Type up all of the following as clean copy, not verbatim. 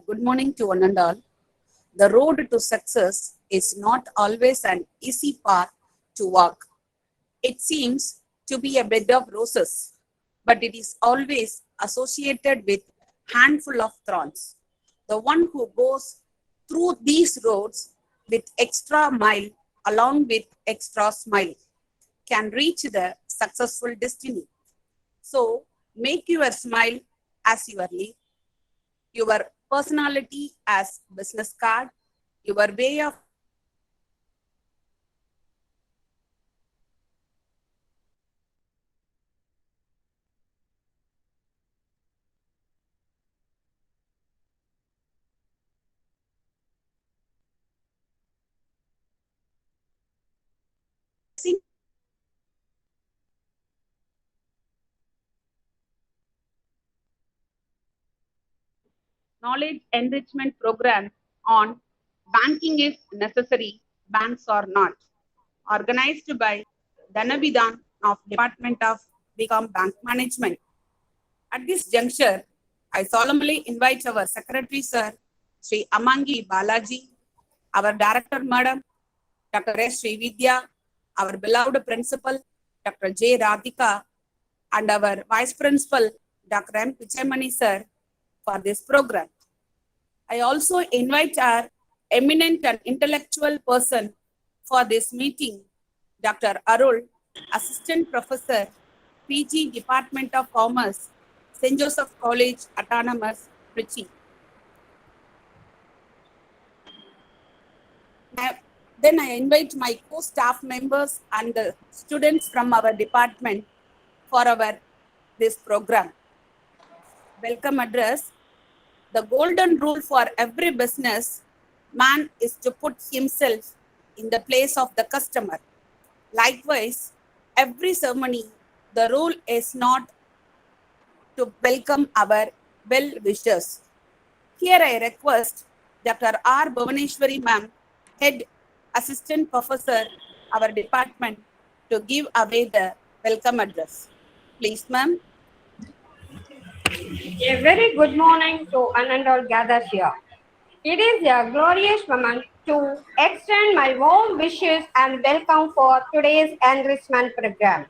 Good morning to one and all. The road to success is not always an easy path to walk. It seems to be a bed of roses, but it is always associated with handful of thorns. The one who goes through these roads with extra mile along with extra smile can reach the successful destiny. So make your smile as your lead, your personality as business card, your way of seeing knowledge enrichment program on banking is necessary, banks are not, organized by Dhanavidhan of Department of BCom Bank Management. At this juncture, I solemnly invite our Secretary Sir, Sri Amangi Balaji, our Director Madam, Dr. S. Srividya, our beloved Principal, Dr. J. Radhika, and our Vice Principal, Dr. M. Pichamani Sir, for this program. I also invite our eminent and intellectual person for this meeting, Dr. Arul, Assistant Professor, PG Department of Commerce, St. Joseph College, Autonomous, Trichy. Then I invite my co-staff members and the students from our department for this program. Welcome address. The golden rule for every business man is to put himself in the place of the customer. Likewise, every ceremony, the rule is not to welcome our well-wishers. Here I request Dr. R. Bhuvaneshwari ma'am, Head Assistant Professor, our department, to give away the welcome address. Please, ma'am. A very good morning to one and all gathered here. It is a glorious moment to extend my warm wishes and welcome for today's enrichment program.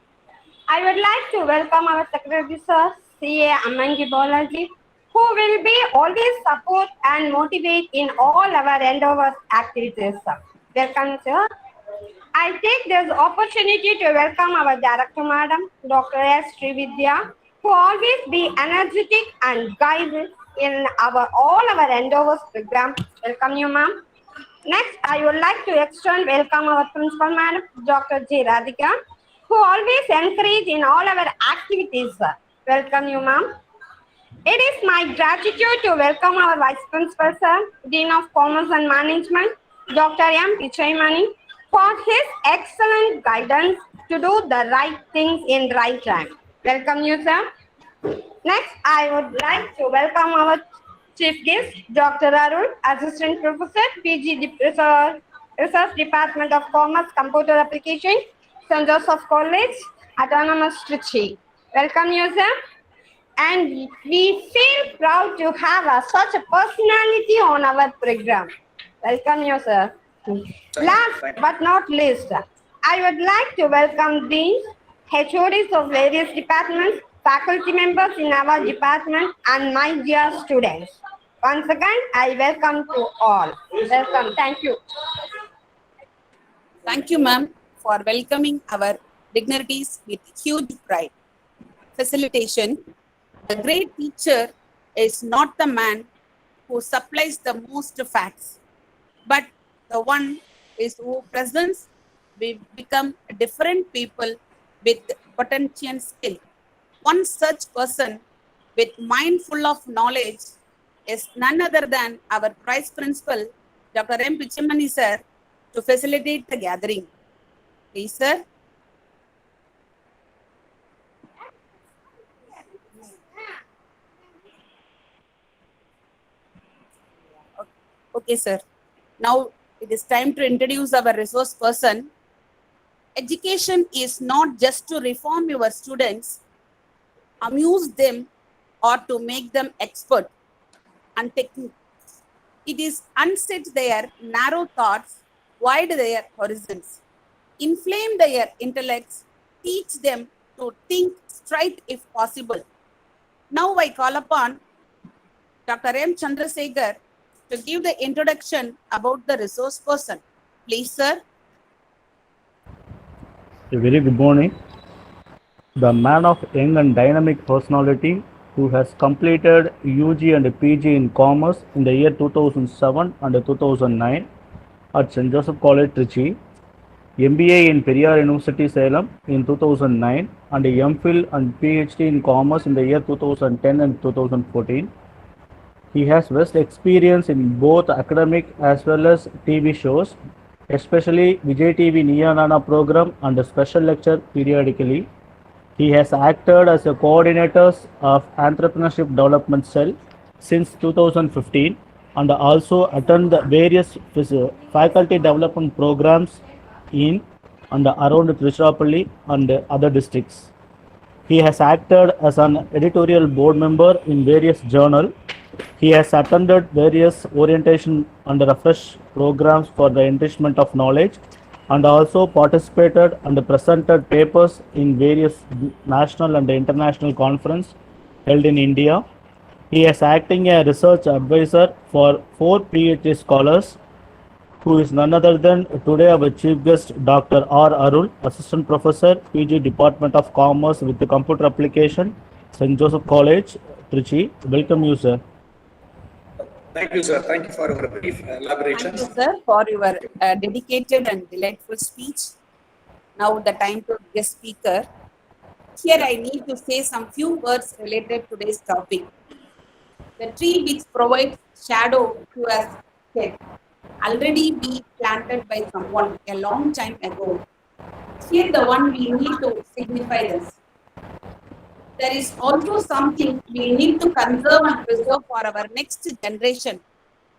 I would like to welcome our Secretary Sir, C.A. Amangi Balaji, who will be always support and motivate in all our endeavors activities. Welcome, sir. I take this opportunity to welcome our Director Madam, Dr. S. Srividya, who always be energetic and guided in all our endeavors program. Welcome you, ma'am. Next, I would like to extend welcome our Principal Madam, Dr. J. Radhika, who always encourage in all our activities. Welcome you, ma'am. It is my gratitude to welcome our Vice Principal, sir, Dean of Commerce and Management, Dr. M. Pichaimani, for his excellent guidance to do the right things in right time. Welcome you, sir. Next, I would like to welcome our Chief Guest, Dr. Arul, Assistant Professor, PG Research Department of Commerce, Computer Application, St. Joseph College, Autonomous Trichy. Welcome you, sir. And we feel proud to have such a personality on our program. Welcome you, sir. Last but not least, I would like to welcome deans, HODs of various departments, faculty members in our department, and my dear students. Once again, I welcome to all. Welcome. Thank you. Thank you, ma'am, for welcoming our dignitaries with huge pride. Facilitation. The great teacher is not the man who supplies the most facts, but the one is who presents we become different people with potential skill. One such person with mind full of knowledge is none other than our Vice Principal, Dr. M. Pichamani sir, to facilitate the gathering. Please, sir. Okay, sir. Now it is time to introduce our resource person. Education is not just to reform your students, amuse them, or to make them expert and technical. It is unset their narrow thoughts, wide their horizons, inflame their intellects, teach them to think straight if possible. Now I call upon Dr. M. Chandrasekhar to give the introduction about the resource person. Please, sir. A very good morning. The man of young and dynamic personality who has completed UG and PG in Commerce in the year 2007 and 2009 at St. Joseph College, Trichy, MBA in Periyar University, Salem in 2009 and a MPhil and PhD in Commerce in the year 2010 and 2014. He has vast experience in both academic as well as TV shows, especially Vijay TV Nana program and a special lecture periodically. He has acted as a coordinator of Entrepreneurship Development Cell since 2015 and also attended various faculty development programs in and around Tiruchirappalli and other districts. He has acted as an editorial board member in various journals. He has attended various orientation and refresh programs for the enrichment of knowledge and also participated and presented papers in various national and international conferences held in India. He is acting as a research advisor for 4 PhD scholars who is none other than today our chief guest Dr. R. Arul, Assistant Professor, PG Department of Commerce with the Computer Application, St. Joseph College, Trichy. Welcome you, sir. Thank you, sir. Thank you for your brief elaboration. Thank you, sir, for your dedicated and delightful speech. Now the time to guest speaker. Here I need to say some few words related to today's topic. The tree which provides shadow to us can already be planted by someone a long time ago. Here the one we need to signify this. There is also something we need to conserve and preserve for our next generation.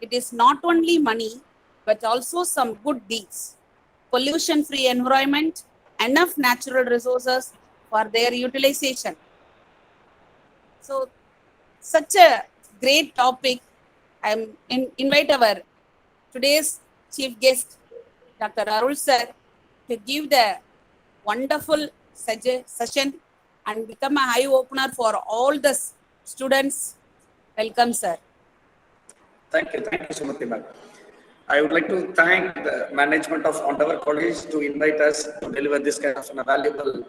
It is not only money, but also some good deeds. Pollution-free environment, enough natural resources for their utilization. So, such a great topic. Invite our today's chief guest, Dr. Arul sir, to give the wonderful session and become a eye opener for all the students. Welcome, sir. Thank you, Sumati ma'am. I would like to thank the management of Endeavour College to invite us to deliver this kind of a valuable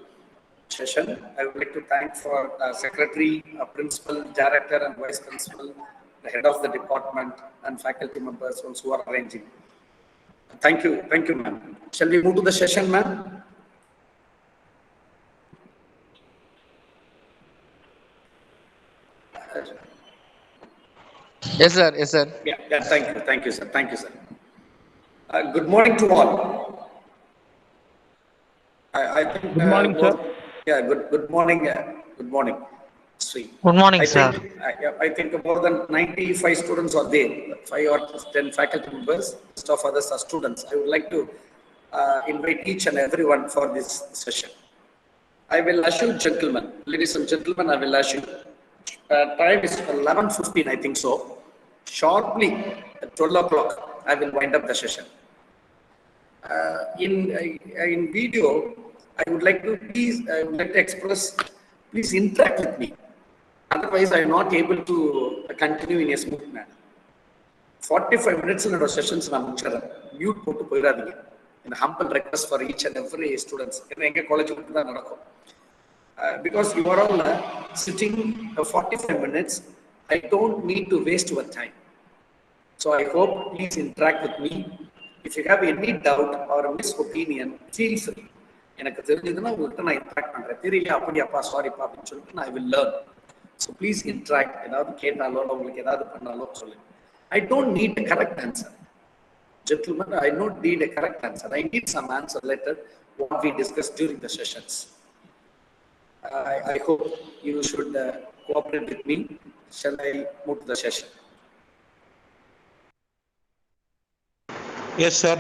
session. I would like to thank for secretary, principal, director, and vice principal, the head of the department, and faculty members who are arranging. Thank you, ma'am. Shall we move to the session, ma'am? Yes, sir. Yes, sir. Yeah. Thank you, sir. Good morning to all. I think. Good morning, sir. Yeah. Good morning. Good morning. Sri. Good morning, sir. I think more than 95 students are there. 5 or 10 faculty members. Most of others are students. I would like to invite each and everyone for this session. I will assure gentlemen, ladies and gentlemen, I will assure. Time is 11:15, I think so. Sharply at 12 o'clock, I will wind up the session. In video, I would like to express, please interact with me. Otherwise, I am not able to continue in a smooth manner. 45 minutes in our sessions, mute போட்டு போயிடாதீங்க. In humble request for each and every students. எங்க college தான் நடக்கும். Because you are all sitting 45 minutes, I don't need to waste your time. So I hope please interact with me. If you have any doubt or misopinion, feel free. எனக்கு தெரிஞ்சதுன்னா உங்கள்கிட்ட நான் interact பண்றேன். தெரியல அப்படியாப்பா சாரிப்பா அப்படின்னு சொல்லிட்டு நான் I will learn. So please interact. ஏதாவது கேட்டாலோ உங்களுக்கு ஏதாவது பண்ணாலோ சொல்லுங்க. I don't need a correct answer. Gentlemen, I don't need a correct answer. I need some answer later what we discussed during the sessions. I hope you should cooperate with me. Shall I move to the session? Yes, sir.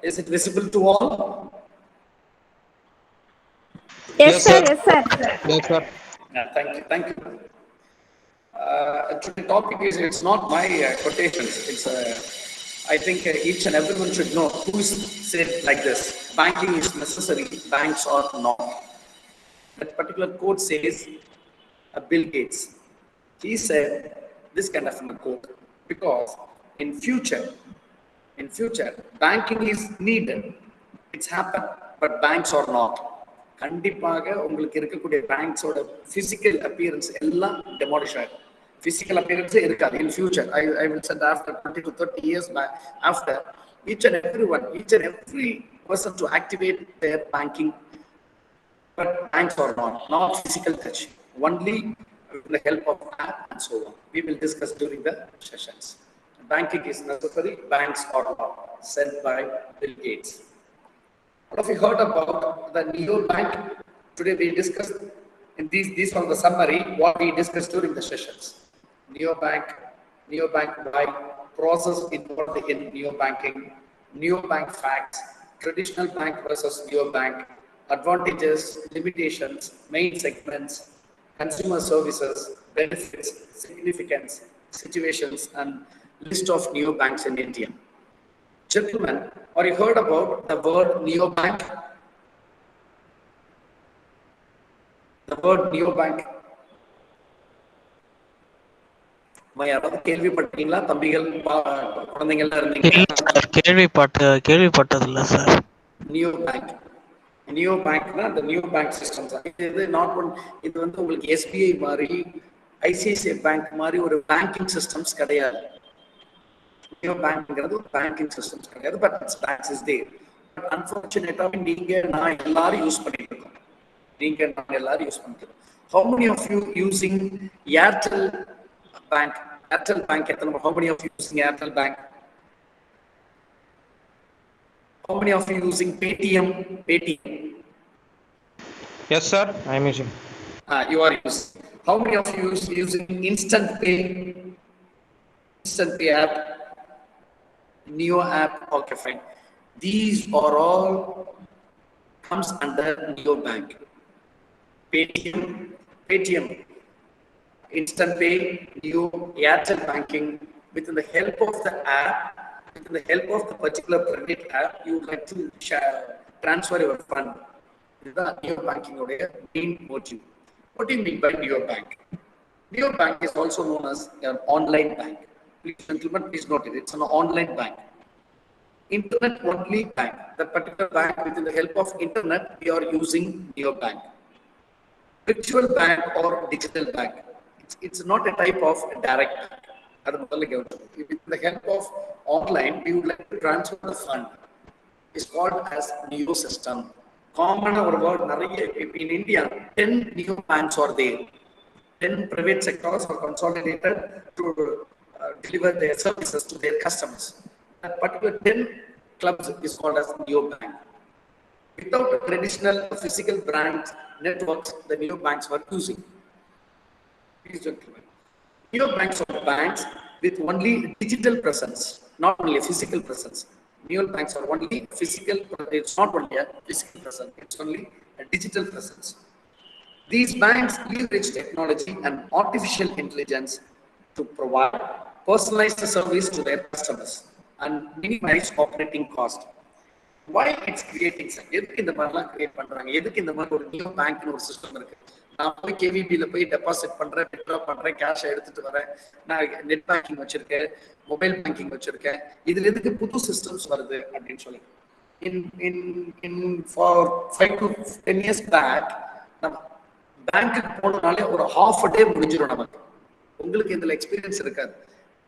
Is it visible to all? Yes, sir. Yes, sir. Yes, sir. Yeah, thank you. Thank you. The topic is, it's not my quotations. It's, I think each and everyone should know who said like this: banking is necessary, banks are not. That particular quote says Bill Gates. He said this kind of a quote because in future, banking is needed. It's happened, but banks are not. கண்டிப்பாக உங்களுக்கு இருக்கக்கூடிய பேங்க்ஸோட physical appearance எல்லாம் demolish ஆகும். Physical appearance இருக்காது. In future, I will say after 20 to 30 years back, after each and every person to activate their banking, but banks are not physical touch, only with the help of app and so on. We will discuss during the sessions. Banking is necessary, banks are not, said by Bill Gates. What have you heard about the Neo Bank? Today we discussed in these are the summary what we discussed during the sessions. Neo Bank by process involved in neo banking, neo bank facts, traditional bank versus neo bank, advantages, limitations, main segments, consumer services, benefits, significance, situations, and list of neo banks in India. Gentlemen, have you heard about the word neo bank? The word neo bank. யாராவது கேள்விப்பட்டீங்களா? தம்பிகள் குழந்தைங்கள்லாம் இருந்தீங்க. கேள்விப்பட்டதில்ல sir. Neo பேங்க்னா அந்த neo bank system sir. இது not one, இது வந்து உங்களுக்கு எஸ்பிஐ மாதிரி ஐசிஐசிஐ பேங்க் மாதிரி ஒரு பேங்கிங் சிஸ்டம்ஸ் கிடையாது. நியூ பேங்க்ங்கிறது ஒரு பேங்கிங் சிஸ்டம்ஸ் கிடையாது. But it's banks is there. But அன்ஃபார்ச்சுனேட்டாக நான் எல்லாரும் யூஸ் பண்ணிட்டு இருக்கோம். How many of you using Airtel Bank? Airtel Bank, how many of you using Airtel Bank? How many of you using Paytm? Yes, sir. I am using. You are using. How many of you using Instant Pay app? Neo app? Okay, fine. These are all comes under Neo Bank. Paytm, Instant Pay, Neo, Airtel Banking. Within the help of the app, within the help of the particular credit app, you would like to transfer your fund. This is the Neo Banking main motive. What do you mean by Neo Bank? Neo Bank is also known as an online bank. Please, gentlemen, please note it. It's an online bank. Internet only bank. That particular bank, within the help of internet, we are using Neo Bank. Virtual bank or digital bank. It's not a type of direct bank. With the help of online, we would like to transfer the fund. It's called as Neo system. Common or word in India, 10 Neo banks are there. 10 private sectors are consolidated to deliver their services to their customers. That particular 10 clubs is called as Neo Bank. Without the traditional physical branch networks, the neo banks were using. Please, gentlemen. Neo banks are banks with only digital presence, not only a physical presence. Neo banks are only physical, it's not only a physical presence, it's only a digital presence. These banks leverage technology and artificial intelligence to provide personalized service to their customers and minimize operating cost. Why it's creating, sir? எதுக்கு இந்த மாதிரிலாம் create பண்றாங்க? எதுக்கு இந்த மாதிரி ஒரு new பேங்க்னு ஒரு system இருக்கு? நான் போய் கேவிபியில் போய் டெபாசிட் பண்றேன், வித்ட்ரா பண்றேன், கேஷ் எடுத்துட்டு வரேன், நான் நெட் பேங்கிங் வச்சிருக்கேன், மொபைல் பேங்கிங் வச்சிருக்கேன், இதுல எதுக்கு புது சிஸ்டம்ஸ் வருது அப்படின்னு சொல்லி for 5 to 10 years back, நம்ம பேங்க்குக்கு போனனாலே ஒரு half a day முடிஞ்சிடும் நமக்கு. உங்களுக்கு இதுல எக்ஸ்பீரியன்ஸ் இருக்காது,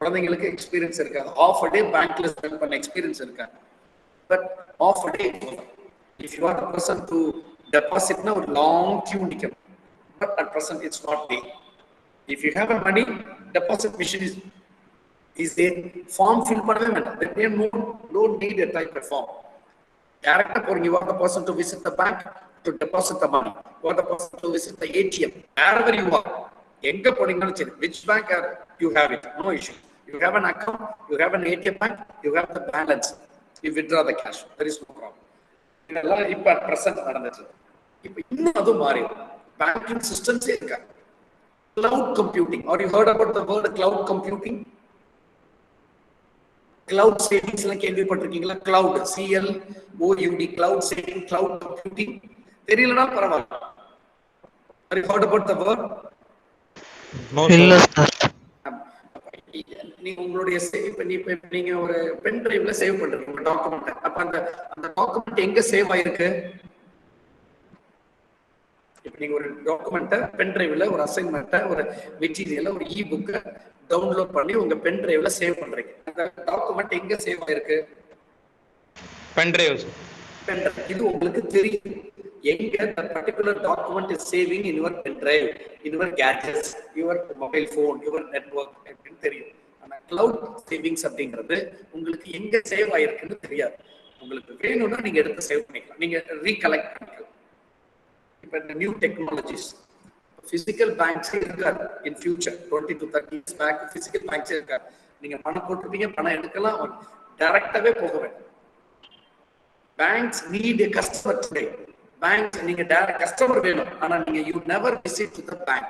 குழந்தைங்களுக்கு எக்ஸ்பீரியன்ஸ் இருக்காது, half a day பேங்க்ல ஸ்பெண்ட் பண்ண எக்ஸ்பீரியன்ஸ் இருக்காது. But half a day, if you are the person to deposit now, long queue nikkum. But at present it's not there. If you have a money deposit machine is there, form fill பண்ணவே வேண்டாம். There no need a type of form. Directly for you are the person to visit the bank to deposit the money. You are the person to visit the ATM. Wherever you are, எங்க போனீங்கனாலும் சரி, which bank you have it, no issue. You have an account, you have an ATM bank, you have the balance. You withdraw the cash. There is no problem. இதெல்லாம் இப்ப present நடந்துட்டு இருக்கு. இப்ப இன்னும் அது மாறி பேங்கிங் சிஸ்டம்ஸே இருக்கா. Cloud computing. Or you heard about the word cloud computing? Cloud savings எல்லாம் கேள்விப்பட்டிருக்கீங்களா? Cloud, CLOUD, cloud saving, cloud computing. தெரியலனா பரவாயில்ல. Have you heard about the word? No, sir. நீங்க உங்களுடைய நீங்க ஒரு பென் டிரைவ்ல சேவ் பண்றீங்க உங்க டாக்குமெண்ட். அப்ப அந்த டாக்குமெண்ட் எங்க சேவ் ஆயிருக்கு? இப்ப நீங்க ஒரு டாக்குமெண்ட்டை பென் டிரைவ்ல ஒரு அசைன்மெண்ட்டை ஒரு மெட்டீரியலை ஒரு இ புக்கை டவுன்லோட் பண்ணி உங்க பென் டிரைவ்ல சேவ் பண்றீங்க. அந்த டாக்குமெண்ட் எங்க சேவ் ஆயிருக்கு? Pen drive. இது உங்களுக்கு தெரியும். எங்க the particular document is saving in your pen drive, in your gadgets, your mobile phone, your network அப்படின்னு தெரியும். ஆனா கிளவுட் சேவிங்ஸ் அப்படிங்கிறது உங்களுக்கு எங்க சேவ் ஆயிருக்குன்னு தெரியாது. உங்களுக்கு வேணும்னா நீங்க எடுத்து சேவ் பண்ணிக்கலாம், நீங்க ரீகலெக்ட் பண்ணிக்கலாம். இப்ப இந்த நியூ டெக்னாலஜிஸ் பிசிக்கல் பேங்க்ஸ் இருக்காது. In future 20 to 30 years back physical banks இருக்காது. நீங்க பணம் போட்டுருப்பீங்க, பணம் எடுக்கலாம், டைரக்டாவே போக வேண்டும். Banks need a customer today. Banks நீங்க டைரக்ட் கஸ்டமர் வேணும், ஆனா நீங்க you never visit to the bank.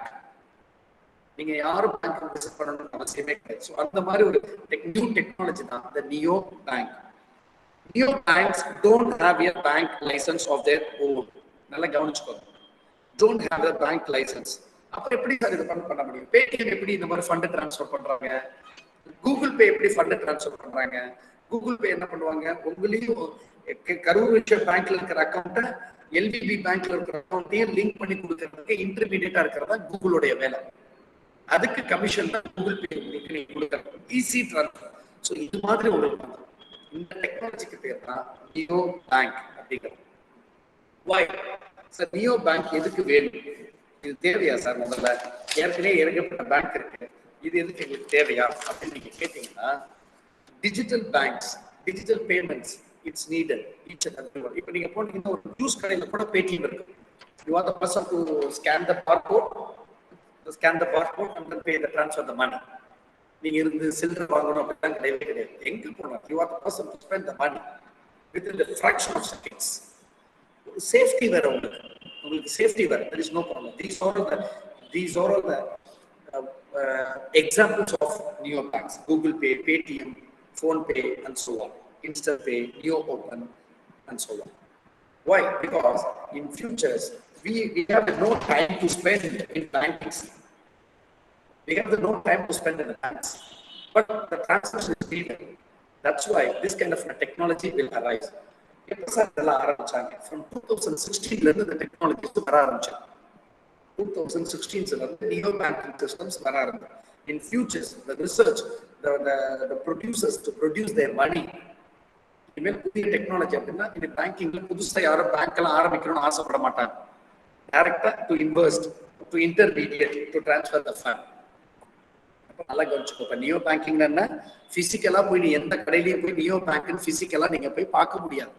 நீங்க யாரும் பேங்க் விசிட் பண்ணணும்னு அவசியமே கிடையாது. ஸோ அந்த மாதிரி ஒரு நியூ டெக்னாலஜி தான் the Neo Bank. Neo banks don't have a bank license of their own. நல்லா கவனிச்சுக்கோங்க. Don't have a bank license. அப்ப எப்படி சார் இது பண்ண முடியும்? பேடிஎம் எப்படி இந்த மாதிரி ஃபண்ட் ட்ரான்ஸ்ஃபர் பண்றாங்க? கூகுள் பே எப்படி ஃபண்ட் ட்ரான்ஸ்ஃபர் பண்றாங்க? கூகுள் பே என்ன பண்ணுவாங்க? உங்களையும் கரூர் வைஸ்யா பேங்க்ல இருக்கிற அக்கௌண்ட்டை எல்பிபி பேங்க்ல இருக்கிற அக்கௌண்ட்டையும் லிங்க் பண்ணி கொடுக்கறதுக்கு இன்டர்மீடியேட்டா இருக்கிறதா கூகுளோடைய வேலை. அதுக்கு கமிஷன் தான் கூகுள் பே நீங்க கொடுக்கறது. Easy transfer. ஸோ இது மாதிரி உங்களுக்கு இந்த டெக்னாலஜிக்கு பேர் தான் நியோ பேங்க் அப்படிங்கிறது. Why? சார் நியோ பேங்க் எதுக்கு வேணும்? இது தேவையா சார்? முதல்ல ஏற்கனவே இறங்கப்பட்ட பேங்க் இருக்கு, இது எதுக்கு எங்களுக்கு தேவையா அப்படின்னு நீங்க கேட்டீங்கன்னா, digital banks, digital payments it's needed. இப்போ நீங்க போனீங்கன்னா ஒரு ஜூஸ் கடையில கூட பேடிஎம் இருக்கு. You want the person to scan the barcode and then pay the transfer the money. நீங்க இருந்து சில்லறை வாங்கணும் அப்படின்னா கிடையவே கிடையாது. எங்க போனா you want the person to spend the money within the fraction of seconds. Safety வேற உங்களுக்கு சேஃப்டி வேற. There is no problem. These are all the examples of neo banks: Google Pay, Paytm, Phone Pay, and so on. InstaPay, Neo Open, and so on. Why? Because in futures we have no time to spend in banking. We have no time to spend in the banks, but the transaction is needed. That's why this kind of technology will arise. From 2016 la the technology வர ஆரம்பிச்சாங்க. 2016 la neo banking systems வர ஆரம்பிச்சாங்க. In futures the research, the producers to produce their money, இனிமேல் புதிய technology அப்படின்னா இந்த பேங்கிங்ல புதுசா யாரும் பேங்க் எல்லாம் ஆரம்பிக்கணும்னு ஆசைப்பட மாட்டாங்க. டைரக்டா to invest, to intermediate, to transfer the fund. நல்லா கவனிச்சுக்கோ. இப்போ நியோ பேங்கிங் என்ன? பிசிக்கலா போய் நீ எந்த கடையிலையும் போய் நியோ பேங்க்னு பிசிக்கலா நீங்க போய் பார்க்க முடியாது.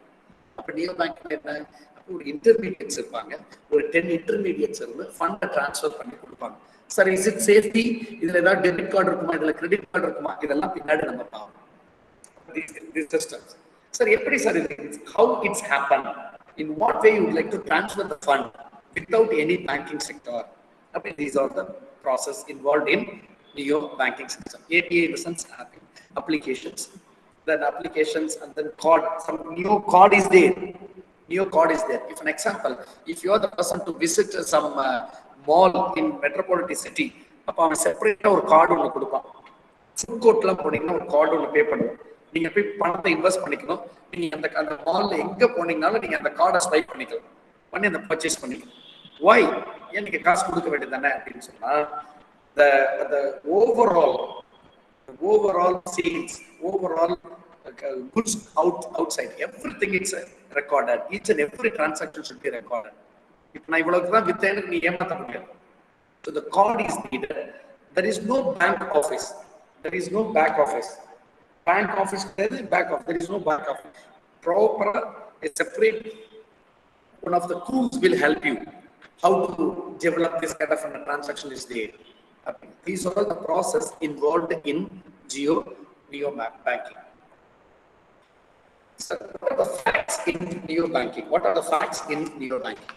அப்ப நியோ பேங்க் என்ன? ஒரு இன்டர்மீடியட்ஸ் இருப்பாங்க, ஒரு 10 இன்டர்மீடியட்ஸ் இருந்து ஃபண்டை டிரான்ஸ்ஃபர் பண்ணி கொடுப்பாங்க. Sir is it safety? இதுல ஏதாவது டெபிட் கார்டு இருக்குமா, இதுல கிரெடிட் கார்டு இருக்குமா, இதெல்லாம் பின்னாடி நம்ம பார்ப்போம். சார் எப்படி சார் இது? How it's happen? In what way you would like to transfer the fund without any banking sector? அப்படி these are the process involved in Neo banking system. API in the sense applications, then applications, and then code. Some Neo code is there. Neo code is there. If an example, if you are the person to visit some mall in metropolitan city, அப்ப அவன் செப்பரேட்டா ஒரு card ஒன்று கொடுப்பான். Food கோர்ட்ல போனீங்கன்னா ஒரு card ஒன்று பே பண்ணுவோம். நீங்க போய் பணத்தை இன்வெஸ்ட் பண்ணிக்கணும். நீங்க அந்த மால்ல எங்க போனீங்கனாலும் நீங்க அந்த கார்டை ஸ்வைப் பண்ணிக்கலாம், பண்ணி அந்த பர்ச்சேஸ் பண்ணிக்கலாம். Why? ஏன் நீங்க காசு கொடுக்க வேண்டியது தானே அப்படின்னு சொன்னா, the overall sales, overall goods outside, everything is recorded. Each and every transaction should be recorded. If நான் இவ்வளவுக்கு தான் வித்தேன்னு நீ ஏமாத்த முடியாது. So the card is needed. There is no bank office. There is no back office. Bank office, there is back office. There is no back office. Proper, a separate one of the crews will help you how to develop this kind of a transaction is there. These are all the process involved in neo banking. So what are the facts in neo-banking? What are the facts in neo-banking?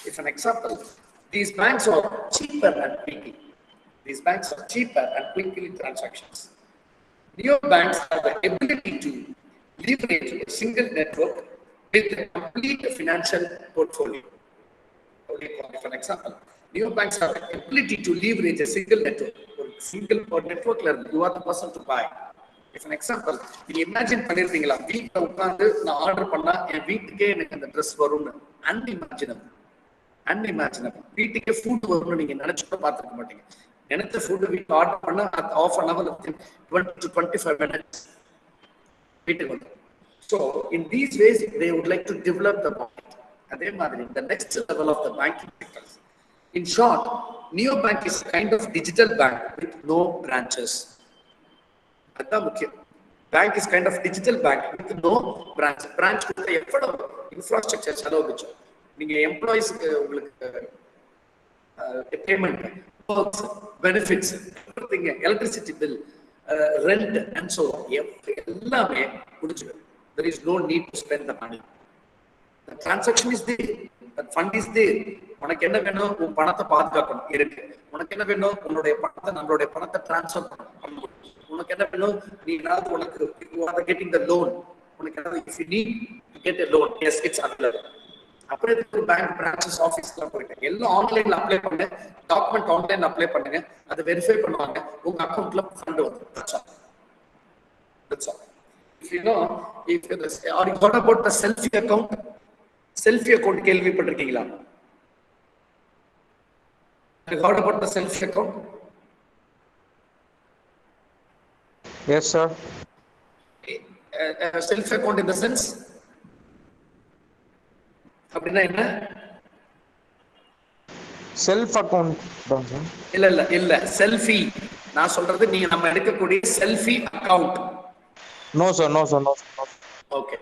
If an example, these banks are cheaper and quickly. These banks are cheaper and quickly transactions. Neobanks have the ability to leverage a single network with a complete financial portfolio. Okay, for an example, neobanks have the ability to leverage a single network. Network level, you are the person to buy. If an example, you imagine பண்ணிருப்பீங்களா வீட்ல உட்கார்ந்து நான் order பண்ணா என் வீட்டுக்கே எனக்கு அந்த dress வரும்னு unimaginable வீட்டுக்கே food வரும்னு நீங்க நினைச்சு கூட பார்த்துக்க மாட்டீங்க. நினைச்ச ஃபுட் வீட்டில் ஆர்டர் பண்ணா half an hour 20 to 25 minutes வீட்டுக்கு வந்து. So in these ways they would like to develop the market. அதே மாதிரி the next level of the banking sector. In short, neobank is a kind of digital bank with no branches. அதான் முக்கியம். Bank is kind of digital bank with no branch. Branch கொடுத்த எவ்வளவு infrastructure செலவு வச்சு நீங்க எம்ப்ளாயிஸ்க்கு உங்களுக்கு payment, benefits, everything, electricity bill, rent and so on, எல்லாமே முடிஞ்சிடும். There is no need to spend the money. The transaction is there, the fund is there. உனக்கு என்ன வேணும்? உன் பணத்தை பாதுகாக்கணும் இருக்கு. உனக்கு என்ன வேணும்? உன்னுடைய பணத்தை நம்மளுடைய பணத்தை டிரான்ஸ்ஃபர் பண்ணணும். உனக்கு என்ன வேணும்? நீ ஏதாவது உனக்கு you are getting the loan. உனக்கு ஏதாவது if you need to get a loan, yes, it's available. அப்புறம் பேங்க் பிரான்ச்சஸ் ஆஃபீஸ்லாம் போயிட்டு எல்லாம் ஆன்லைன்ல அப்ளை பண்ணுங்க, டாக்குமெண்ட் ஆன்லைன்ல அப்ளை பண்ணுங்க, அதை வெரிஃபை பண்ணுவாங்க, உங்க அக்கௌண்ட்ல ஃபண்ட் வரும். That's all. If you know, if or you heard about the selfie account, selfie account கேள்விப்பட்டிருக்கீங்களா? You heard about the selfie account? Yes, sir. Selfie account in the sense, அப்படின்னா என்ன? Self account தான் sir. இல்ல selfie நான் சொல்றது நீங்க நம்ம எடுக்கக்கூடிய selfie account. No sir. Okay.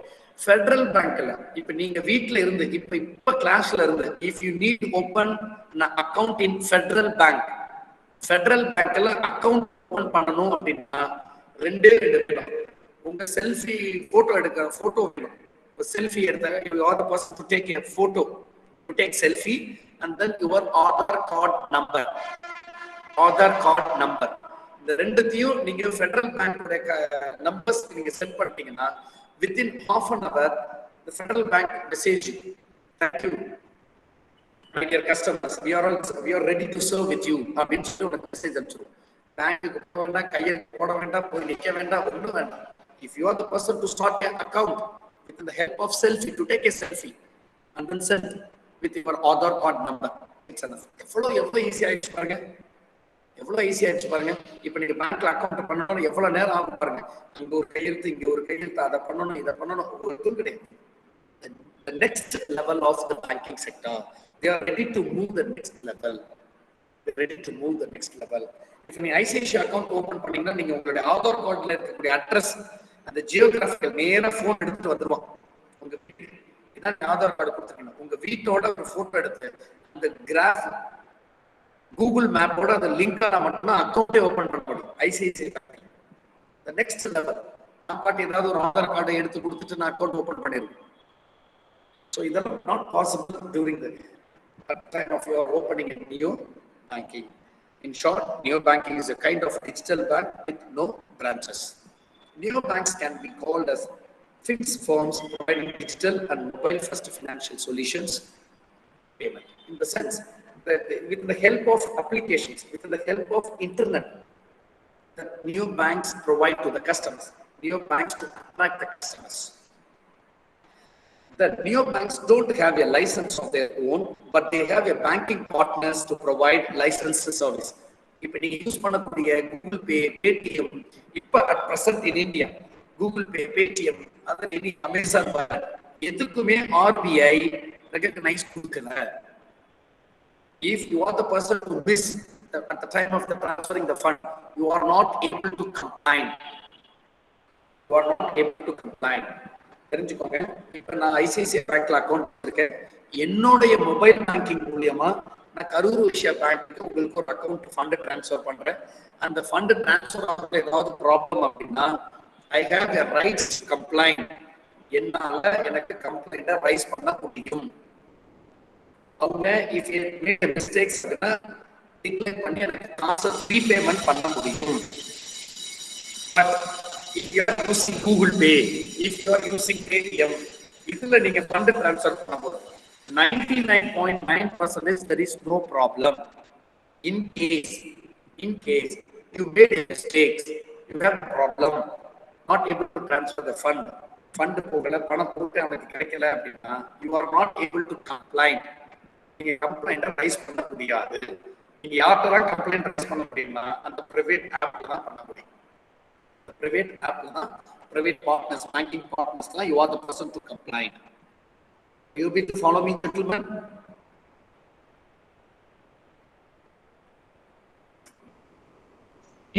Federal பேங்க்ல இப்ப நீங்க வீட்ல இருந்து இப்ப கிளாஸ்ல இருந்து if you need to open an account in federal bank, federal பேங்க்ல அக்கவுண்ட் ஓபன் பண்ணனும் அப்படினா ரெண்டு வேணும். உங்க செல்ஃபி போட்டோ எடுக்க போட்டோ வேணும். Selfie எடுத்தாங்க, you are the person to take a photo, to take selfie, and then your Aadhaar card number. இந்த ரெண்டுத்தையும் நீங்க ஃபெடரல் பேங்கோட நம்பர்ஸ் நீங்க சென்ட் பண்ணிட்டீங்கன்னா within half an hour the federal bank message you, thank you my dear customers, we are ready to serve with you அப்படின்னு சொல்லி ஒரு message அனுப்பிச்சிடும். பேங்க்கு போனா கையை போட வேண்டாம், போய் நிக்க வேண்டாம், ஒண்ணும் வேண்டாம். If you are the person to start an account with the help of selfie, to take a selfie and then send with your Aadhaar card number, it's enough. எவ்வளவு ஈஸியா ஆயிடுச்சு பாருங்க, இப்ப நீங்க பேங்க்ல அக்கௌண்ட் பண்ணணும் எவ்வளவு நேரம் ஆகும் பாருங்க. அங்க ஒரு கையெழுத்து, இங்க ஒரு கையெழுத்து, அதை பண்ணணும், இதை பண்ணணும், ஒரு இது கிடையாது. The next level of the banking sector, they are ready to move the next level. If நீ ஐசிஐசிஐ அக்கௌண்ட் ஓபன் பண்ணீங்கன்னா நீங்க உங்களுடைய ஆதார் கார்டுல இருக்கக்கூடிய அட்ரஸ், அந்த ஜியோகிராபிக்கல் நேரா போன் எடுத்துட்டு வந்துருவான் உங்க வீட்டுக்கு. இதான் ஆதார் கார்டு கொடுத்துருக்கணும். உங்க வீட்டோட ஒரு போட்டோ எடுத்து அந்த கிராஃப் கூகுள் மேப்போட அந்த லிங்க் ஆனா மட்டும்தான் அக்கௌண்டே ஓபன் பண்ண முடியும் ஐசிஐசிஐ பேங்க்ல. The next level, நான் பாட்டு ஏதாவது ஒரு ஆதார் கார்டை எடுத்து கொடுத்துட்டு நான் அக்கௌண்ட் ஓபன் பண்ணிருக்கேன். So இதெல்லாம் not possible during the time of your opening in neo banking. In short, neo banking is a kind of digital bank with no branches. Neo banks can be called as fixed firms providing digital and mobile first financial solutions payment, in the sense that with the help of applications, with the help of internet, that neo banks provide to the customers, neo banks to attract the customers. The neo banks don't have a license of their own, but they have a banking partners to provide licensed service. இப்ப நீங்க use பண்ணக்கூடிய Google Pay, Paytm, இப்ப at present in India Google Pay, Paytm, அதான் இனி Amazon, எதுக்குமே RBI recognise கொடுக்கல. If you are the person to miss at the time of the transferring the fund, you are not able to comply. தெரிஞ்சுக்கோங்க. இப்ப நான் ICICI பேங்க்ல account இருக்கேன், என்னுடைய மொபைல் பேங்கிங் மூலியமா நான் கரூர் விஷயா பேங்க்கு உங்களுக்கு ஒரு அக்கௌண்ட் ஃபண்ட் டிரான்ஸ்ஃபர் பண்றேன். அந்த ஃபண்ட் டிரான்ஸ்ஃபர் ஆகிறதுல ஏதாவது ப்ராப்ளம் அப்படின்னா I have a rights to complaint. என்னால எனக்கு கம்ப்ளைண்ட்டை ரைஸ் பண்ண முடியும். அவங்க if you make mistakes decline பண்ணி எனக்கு காசு ரீபேமெண்ட் பண்ண முடியும். But if you are using Google Pay, if you are using Paytm, இதுல நீங்க ஃபண்ட் ட்ரான்ஸ்ஃபர் பண்ணும்போது 99.9% there is no problem. In case you made a mistake, you have a problem, not able to transfer the fund போகல, பணம் போட்டு அவனுக்கு கிடைக்கல அப்படின்னா you are not able to complain. நீங்க கம்ப்ளைண்ட் ரைஸ் பண்ண முடியாது. நீங்க யார்கிட்ட கம்ப்ளைண்ட் ரைஸ் பண்ண முடியும்னா அந்த பிரைவேட் ஆப்ல தான் பண்ண முடியும். பிரைவேட் ஆப்ல தான் பிரைவேட் பார்ட்னர்ஸ், பேங்கிங் பார்ட்னர்ஸ்லாம் you are the person to complain. You will be follow me, gentlemen.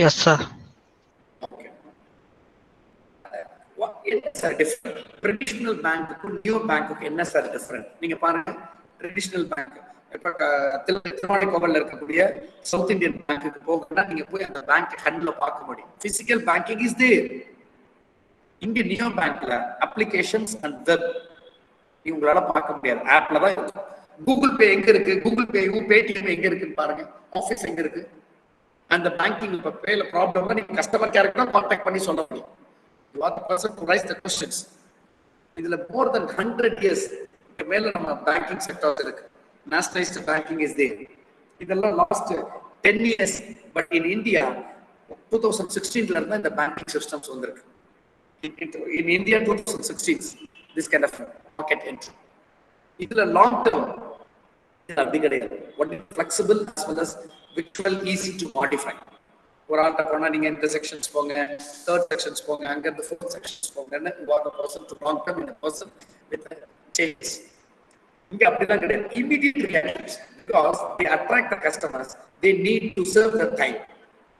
Yes, sir. Okay. What is the difference? Traditional bank to new bank என்ன சார் டிஃபரண்ட்? நீங்க பாருங்க, ட்ரெடிஷனல் பேங்க் இப்ப திருவானைக்கோவில்ல இருக்கக்கூடிய south Indian பேங்க்குக்கு போகணும்னா நீங்க போய் அந்த பேங்க் ஹேண்ட்ல பார்க்க முடியும். Physical banking is there. இங்க நியோ பேங்க்ல அப்ளிகேஷன்ஸ் அண்ட் வெப் உங்களால பார்க்க முடியாது, ஆப்ல தான் இருக்கும். கூகுள் பே எங்க இருக்கு, கூகுள் பே பேடிஎம் எங்க இருக்குன்னு பாருங்க, ஆஃபீஸ் எங்க இருக்கு. அந்த பேங்கிங் இப்ப பேல ப்ராப்ளம் நீங்க கஸ்டமர் கேருக்கு தான் கான்டாக்ட் பண்ணி சொல்ல முடியும். You are the person to raise the questions. இதுல more than 100 years மேல நம்ம பேங்கிங் செக்டர் இருக்கு. Nationalized banking is there. இதெல்லாம் last 10 years, but in India 2016ல இருந்தா இந்த பேங்கிங் சிஸ்டம்ஸ் வந்திருக்கு. In India 2016 this kind of market entry. இதுல லாங் டர்ம் அப்படி கிடையாது. What is flexible as well as virtual, easy to modify. ஒரு ஆள்கிட்ட போனா நீங்க இந்த செக்ஷன்ஸ் போங்க, தேர்ட் செக்ஷன்ஸ் போங்க, அங்க இருந்து ஃபோர்த் செக்ஷன்ஸ் போங்கன்னு you are the person to long term in a person with change. இங்க அப்படிதான் கிடையாது. Immediate reactions because they attract the customers, they need to serve the time.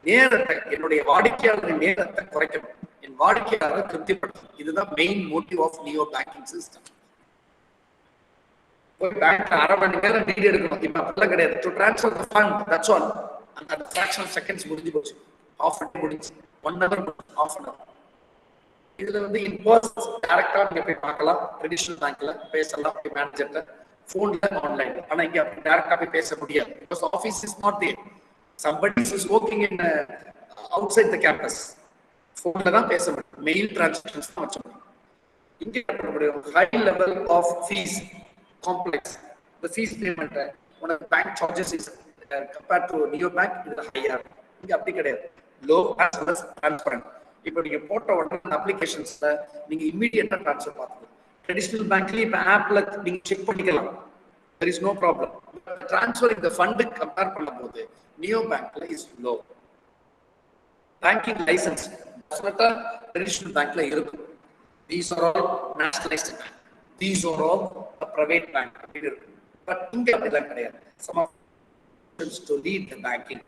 நேரத்தை, என்னுடைய வாடிக்கையாளரின் நேரத்தை குறைக்கணும், என் வாடிக்கையாளரை திருப்திப்படுத்தணும். இதுதான் main motive of neo banking system. பேங்க்ல அரை மணி நேரம் நீட் எடுக்கணும், இப்ப அப்படிலாம் கிடையாது. To transfer the fund, that's all. அந்த ஃபிராக்ஷன் செகண்ட்ஸ் முடிஞ்சு போச்சு, ஹாஃப் அன் முடிஞ்சு, 1 hour, ஹாஃப் அன் அவர். இதுல வந்து இன் பர்சன் டைரக்டா நீங்க போய் பார்க்கலாம், ட்ரெடிஷனல் பேங்க்ல பேசலாம் மேனேஜர்ட்ட, போன்ல, ஆன்லைன்ல. ஆனா இங்க அப்படி டைரக்டா போய் பேச முடியாது, because office is not there. somebody is working in outside the campus. போன்ல தான் பேச முடியும், மெயில் டிரான்சாக்ஷன்ஸ் தான் வச்ச முடியும். இங்க high level of fees complex, the fees payment one of the bank charges is compared to neo bank is higher. இங்க அப்படி கிடையாது, low as well as transparent. இப்போ நீங்க போட்ட உடனே அப்ளிகேஷன்ஸ்ல நீங்க இமிடியேட்டா ட்ரான்ஸ்ஃபர் பார்த்துக்கலாம். ட்ரெடிஷனல் பேங்க்ல இப்ப ஆப்ல நீங்க செக் பண்ணிக்கலாம், there is no problem. transferring the fund compare பண்ணும்போது நியோ பேங்க்ல is low. banking license டெஃபினட்டா ட்ரெடிஷனல் பேங்க்ல இருக்கும். these are all nationalized bank, these are all a private bank. But இங்க அப்படிலாம் கிடையாது. Some of to lead the banking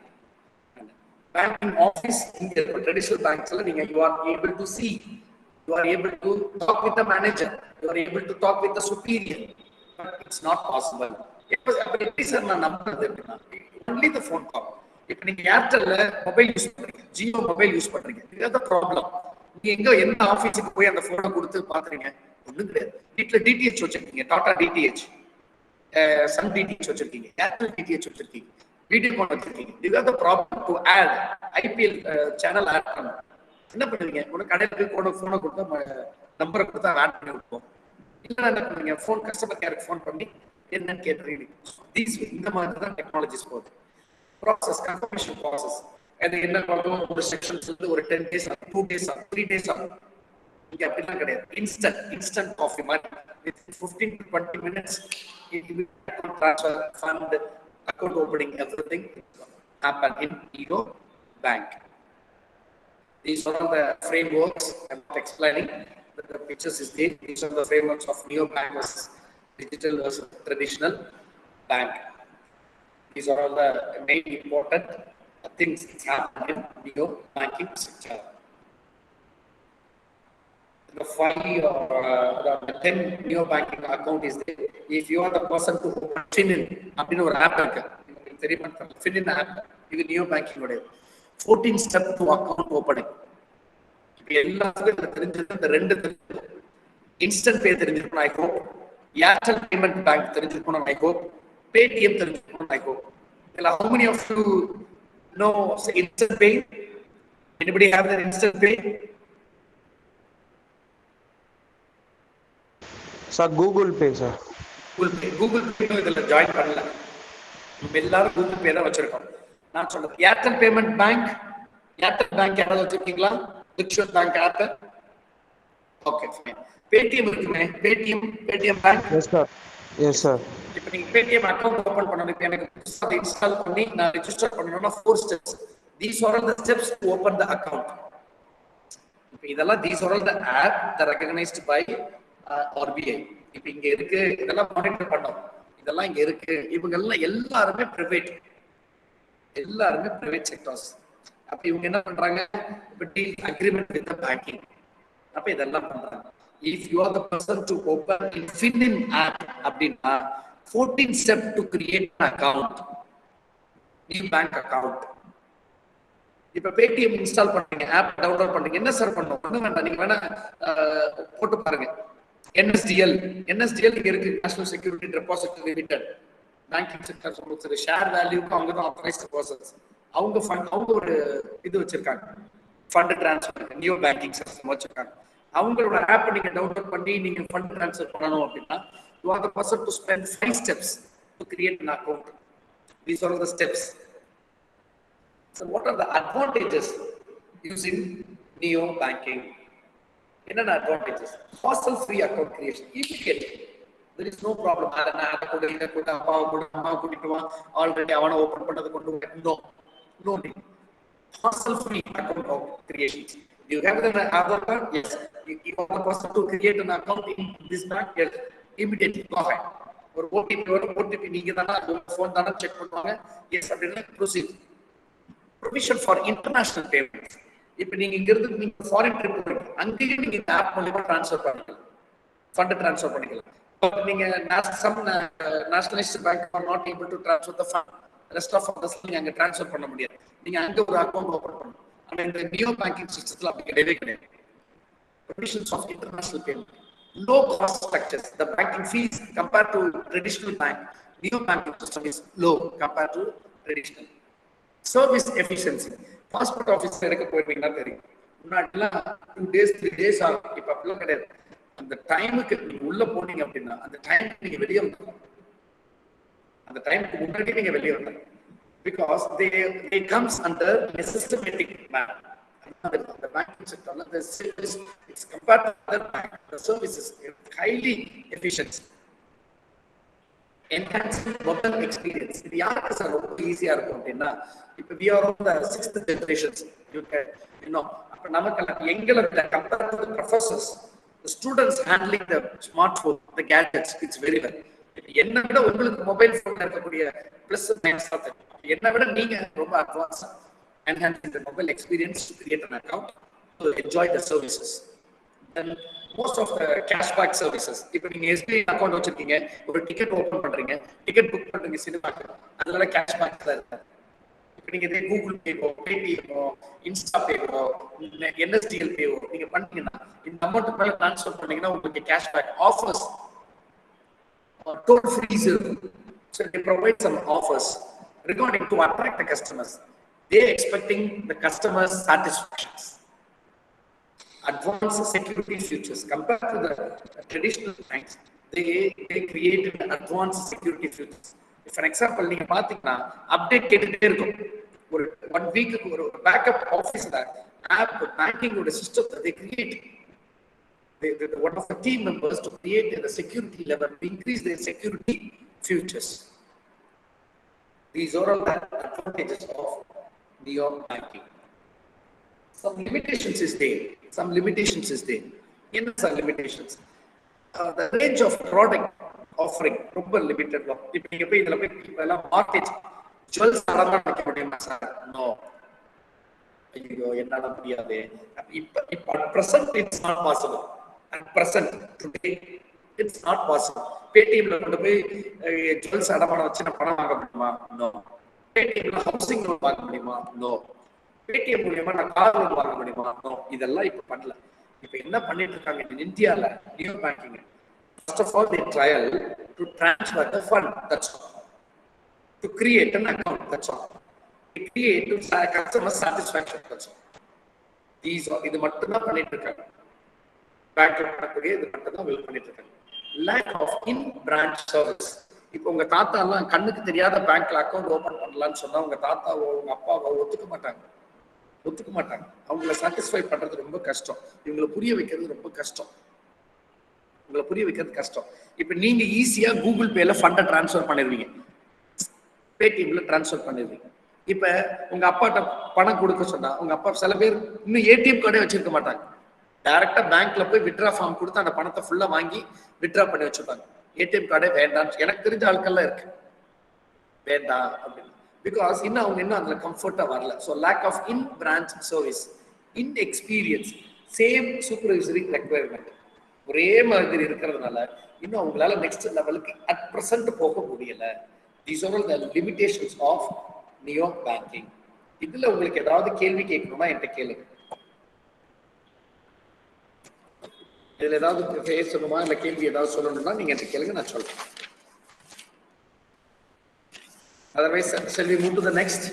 office in the traditional banks, you are able to see, you are able to talk with the manager, you are able to talk with the superior, but it's not possible. Only the phone call. If you Airtel mobile use பண்றீங்க, Jio mobile use பண்றீங்க, இது the problem. நீங்க எங்க எந்த ஆபீஸ்க்கு போய் அந்த போனை கொடுத்து பாக்குறீங்க, ஒண்ணும் கிடையாது. வீட்ல டிடிஎச் வச்சிருக்கீங்க, டாடா டிடிஎச், சன் டிடிஎச் வச்சிருக்கீங்க, ஏர்டெல் டிடிஎச் வச்சிருக்கீங்க, வீடியோகான் வச்சிருக்கீங்க. இது the problem to add IPL channel add பண்ணணும். என்ன பண்ணுவீங்க, ஒரு கடையில போய் போனை கொடுத்தா நம்பரை கொடுத்தா ஆட் பண்ணி கொடுப்போம். இல்லைன்னா என்ன பண்ணுவீங்க, ஃபோன் கஸ்டமர் கேருக்கு ஃபோன் பண்ணி என்னன்னு கேட்டுறீங்க. இந்த மாதிரி தான் டெக்னாலஜிஸ் போகுது. ப்ராசஸ், கன்ஃபர்மேஷன் ப்ராசஸ், அது என்ன பண்ணுவோம், ஒரு செக்ஷன்ஸ் வந்து ஒரு 10 days, 2 days, 3 days ஆகும். இங்க அப்படிலாம் கிடையாது. இன்ஸ்டன்ட் காஃபி மாதிரி with 15 to 20 minutes transfer, fund, account opening, everything happen in Neo Bank. These are all the frameworks I'm not explaining, the pictures is there. These are the frameworks of Neo Bank versus digital versus traditional bank. These are all the main important things happen in Neo banking sector. The 5 or the 10 Neo banking account is there. If you are the person to fill in, அப்படின ஒரு app இருக்கு, தெரியுமா, fill in app, இது Neo banking உடைய 14 step to account opening. இப்போ எல்லாத்துக்கும் தெரிஞ்சது இந்த ரெண்டு. இன்ஸ்டன்ட் பே தெரிஞ்சிருக்கணும் I hope. Airtel payment bank தெரிஞ்சிருக்கணும் ஐ ஹோப். பேடிஎம் தெரிஞ்சிருக்கணும் I hope. How many of you know instant pay? Anybody have that instant pay? Sir, Google Pay, sir. Google Pay இதுல join பண்ணல. நம்ம எல்லாரும் Google Pay தான் வச்சிருக்கோம். நான் சொல்றது Airtel payment bank, Airtel bank யாராவது வச்சிருக்கீங்களா? விக்ஷன் bank Airtel. Okay fine. Paytm இருக்குமே, Paytm bank. Yes, sir. Yes, sir. இப்போ நீங்க பேடிஎம் அக்கவுண்ட் ஓபன் பண்ணனும். இப்போ எனக்கு அதை இன்ஸ்டால் பண்ணி நான் ரெஜிஸ்டர் பண்ணனும்னா 4 steps. These are all the steps to open the account. இப்போ இதெல்லாம் these are all the app that recognized by RBI. இப்போ இங்க இருக்கு, இதெல்லாம் மானிட்டர் பண்ணோம். இதெல்லாம் இங்க இருக்கு. இவங்க எல்லாம் எல்லாரும் பிரைவேட் செக்டார்ஸ். அப்ப இவங்க என்ன பண்றாங்க? இப்போ deal agreement with the banking. அப்ப இதெல்லாம் பண்றாங்க. If you are the person to open in FinIn app அப்படின்னா 14 step to create an account, new bank account. இப்ப பேடிஎம் இன்ஸ்டால் பண்றீங்க, ஆப் டவுன்லோட் பண்றீங்க, என்ன சார் பண்ணணும்? ஒண்ணும் வேண்டாம், நீங்க வேணா போட்டு பாருங்க. NSDL இங்க இருக்கு, national security deposit limited. Banking sector சொல்லுங்க, ஷேர் வேல்யூக்கு அவங்க தான் ஆத்தரைஸ்ட் பர்சன்ஸ். அவங்க ஒரு இது வச்சிருக்காங்க, fund transfer, new banking system வச்சிருக்காங்க. அவங்களோட ஆப் நீங்க டவுன்லோட் பண்ணி நீங்க ஃபண்ட் ட்ரான்ஸ்ஃபர் பண்ணணும் அப்படின்னா you are the person to spend 5 steps to create an account. These are all the steps. So what are the advantages using neo banking? What are the advantages? Hassle free account creation, immediately. There is no problem. Already I want to open no need. Hassle free account creation. You have an Aadhaar card? Yes. You are the person to create an account in this bank? Yes. Immediately go ahead. Or OTP நீங்க தானா phone தானா check பண்ணுவாங்க. Yes அப்படினா proceed. Provision for international payments. இப்போ நீங்க இங்க இருந்து நீங்க foreign trip போறீங்க, அங்கேயே நீங்க ஆப் மூலமா ட்ரான்ஸ்ஃபர் பண்ணிக்கலாம், ஃபண்ட் ட்ரான்ஸ்ஃபர் பண்ணிக்கலாம். நீங்க some nationalized bank are not able to transfer the fund. Rest of the நீங்க அங்க ட்ரான்ஸ்ஃபர் பண்ண முடியாது. நீங்க அங்க ஒரு அக்கவுண்ட் ஓபன் பண்ணணும். ஆனா இந்த நியோ பேங்கிங் சிஸ்டத்துல அப்படி கிடையவே கிடையாது. Provisions of international payment. Low cost structures. The banking fees compared to traditional bank, neo banking system is low compared to traditional. Service efficiency. Passport office எடுக்க போறீங்கன்னா தெரியும், முன்னாடிலாம் 2 days 3 days ஆகும். இப்ப அப்படிலாம் கிடையாது. அந்த டைமுக்கு நீங்க உள்ள போனீங்க அப்படின்னா அந்த டைமுக்கு நீங்க வெளியே வந்துடலாம். அந்த டைமுக்கு முன்னாடி நீங்க வெளியே வரலாம். Because they comes under a systematic manner. The banking sector, the service is compared to other bank, the service is highly efficient. Enhancing modern experience. இது யாருக்கு சார் ரொம்ப ஈஸியா இருக்கும் அப்படின்னா, இப்போ we are on the 6th generations. You know, அப்ப நமக்கு எங்களை compare to the professors, the students handling the smartphone, the gadgets, it's very well. என்ன விட உங்களுக்கு மொபைல் போன்ல இருக்கக்கூடிய பிளஸ் மைனஸ் தான் தெரியும். என்ன விட நீங்க ரொம்ப advance. Enhancing the mobile experience to create an account to enjoy the services. Then most of the cashback services. இப்போ நீங்க SBI அக்கவுண்ட் வச்சிருக்கீங்க, ஒரு டிக்கெட் ஓபன் பண்றீங்க, டிக்கெட் புக் பண்றீங்க சினிமாக்கு, அதனால கேஷ்பேக் தான் இருக்கு. இப்போ நீங்க இதே கூகுள் பேவோ, பேடிஎம்மோ, இன்ஸ்டா பேவோ, NSDL பேவோ நீங்க பண்ணீங்கன்னா இந்த அமௌண்ட் மேல ட்ரான்ஸ்ஃபர் பண்ணீங்கன்னா உங்களுக்கு cashback offers, toll free. So they provide some offers regarding to attract the customers. They expecting the customers' satisfactions. Advanced security features compared to the traditional banks. They created advanced security features. For example, நீங்க பாத்தீங்கன்னா update கேட்டுட்டே இருக்கும். ஒரு 1 வீக்குக்கு ஒரு backup ஆஃபீஸ்ல app பேங்கிங்கோட சிஸ்டத்தை they create. One of the team members to create the security level, to increase their security features. These are all the advantages of neo banking. Some limitations is there. What are limitations? The range of product offering ரொம்ப limited. இப்போ நீங்க போய் இதெல்லாம் போய் இப்பெல்லாம் market jewels அடமா வைக்க முடியுமா sir? No. ஐயோ என்னால முடியாது. இப்போ at present it's not possible. At present today it's not possible. பேடிஎம்ல கொண்டு போய் ஜுவல்ஸ் அடமான வச்சு நான் பணம் வாங்க முடியுமா? நோ. பேடிஎம்ல ஹவுசிங் லோன் வாங்க முடியுமா? நோ. பேடிஎம் மூலமா நான் கார் லோன் வாங்க முடியுமா? நோ. இதெல்லாம் இப்ப பண்ணல. இப்ப என்ன பண்ணிட்டு இருக்காங்க இந்தியால neo banking? First of all, they trial to transfer the fund. That's all. To create an account. That's all. To create to customer satisfaction. That's all. These are இது மட்டும் தான் பண்ணிட்டு இருக்காங்க. பேங்க்ல பண்ணக்கூடிய இது மட்டும் தான் பண்ணிட்டு இருக்காங்க. Lack of in branch service. இப்போ உங்க தாத்தா எல்லாம் கண்ணுக்கு தெரியாத பேங்க்ல அக்கௌண்ட் ஓபன் பண்ணலாம்னு சொன்னா உங்க தாத்தாவோ உங்க அப்பாவோ ஒத்துக்க மாட்டாங்க. அவங்கள சாட்டிஸ்ஃபை பண்றது ரொம்ப கஷ்டம். இவங்களை புரிய வைக்கிறது ரொம்ப கஷ்டம். இப்ப நீங்க ஈஸியா கூகுள் பேல ஃபண்ட டிரான்ஸ்ஃபர் பண்ணிடுவீங்க, பேடிஎம்ல டிரான்ஸ்ஃபர் பண்ணிடுவீங்க. இப்ப உங்க அப்பாட்ட பணம் கொடுக்க சொன்னா உங்க அப்பா சில பேர் இன்னும் ஏடிஎம் கார்டே வச்சிருக்க மாட்டாங்க. டைரக்டா பேங்க்ல போய் வித்ட்ரா ஃபார்ம் கொடுத்து அந்த பணத்தை ஃபுல்லா வாங்கி வித்ட்ரா பண்ணி வச்சிருப்பாங்க. ஏடிஎம் கார்டே வேண்டாம், எனக்கு தெரிஞ்ச ஆட்கள்லாம் இருக்கு, வேண்டாம் அப்படின்னு. பிகாஸ் இன்னும் அவங்க இன்னும் அதுல கம்ஃபர்ட்டா வரல. So lack of in branch service, in experience, same supervisory requirement ஒரே மாதிரி இருக்கிறதுனால இன்னும் அவங்களால நெக்ஸ்ட் லெவலுக்கு அட் பிரசன்ட் போக முடியல. These are all the limitations of neo banking. இதுல உங்களுக்கு ஏதாவது கேள்வி கேட்கணும்னா என்கிட்ட கேளுங்க. இதுல ஏதாவது பேசணுமா இல்ல கேள்வி ஏதாவது சொல்லணும்னா நீங்க என்கிட்ட கேளுங்க, நான் சொல்றேன். Otherwise, shall we move to the next?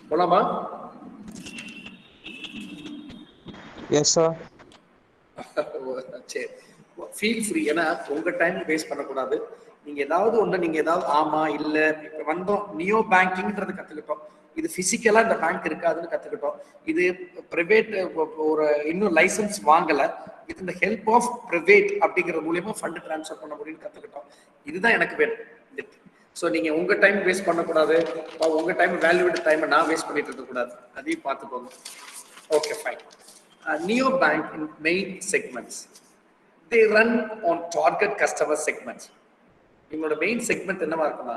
போலாமா? Yes, sir. சரி, ஃபீல் ஃப்ரீ. ஏன்னா உங்க டைம் வேஸ்ட் பண்ணக்கூடாது. நீங்க ஏதாவது ஆமா இல்ல வந்தோம். நியோ பேங்கிங்ன்றது கத்துக்கிட்டோம். இது பிசிக்கலா இந்த பேங்க் இருக்காதுன்னு கத்துக்கிட்டோம். இது பிரைவேட் ஒரு இன்னும் லைசன்ஸ் வாங்கல. இது இந்த ஹெல்ப் ஆஃப் பிரைவேட் அப்படிங்கிற மூலியமா ஃபண்ட் டிரான்ஸ்ஃபர் பண்ண முடியும்னு கத்துக்கிட்டோம். இதுதான் எனக்கு வேணும். ஸோ நீங்க உங்க டைம் வேஸ்ட் பண்ணக்கூடாது, உங்க டைம் வேல்யூட் டைம் நான் வேஸ்ட் பண்ணிட்டு இருக்க கூடாது. அதையும் பார்த்துக்கோங்க. Okay, fine. Neo Bank in main segments. They run on target customer segments. இவங்களோட மெயின் செக்மெண்ட் என்னவா இருக்குன்னா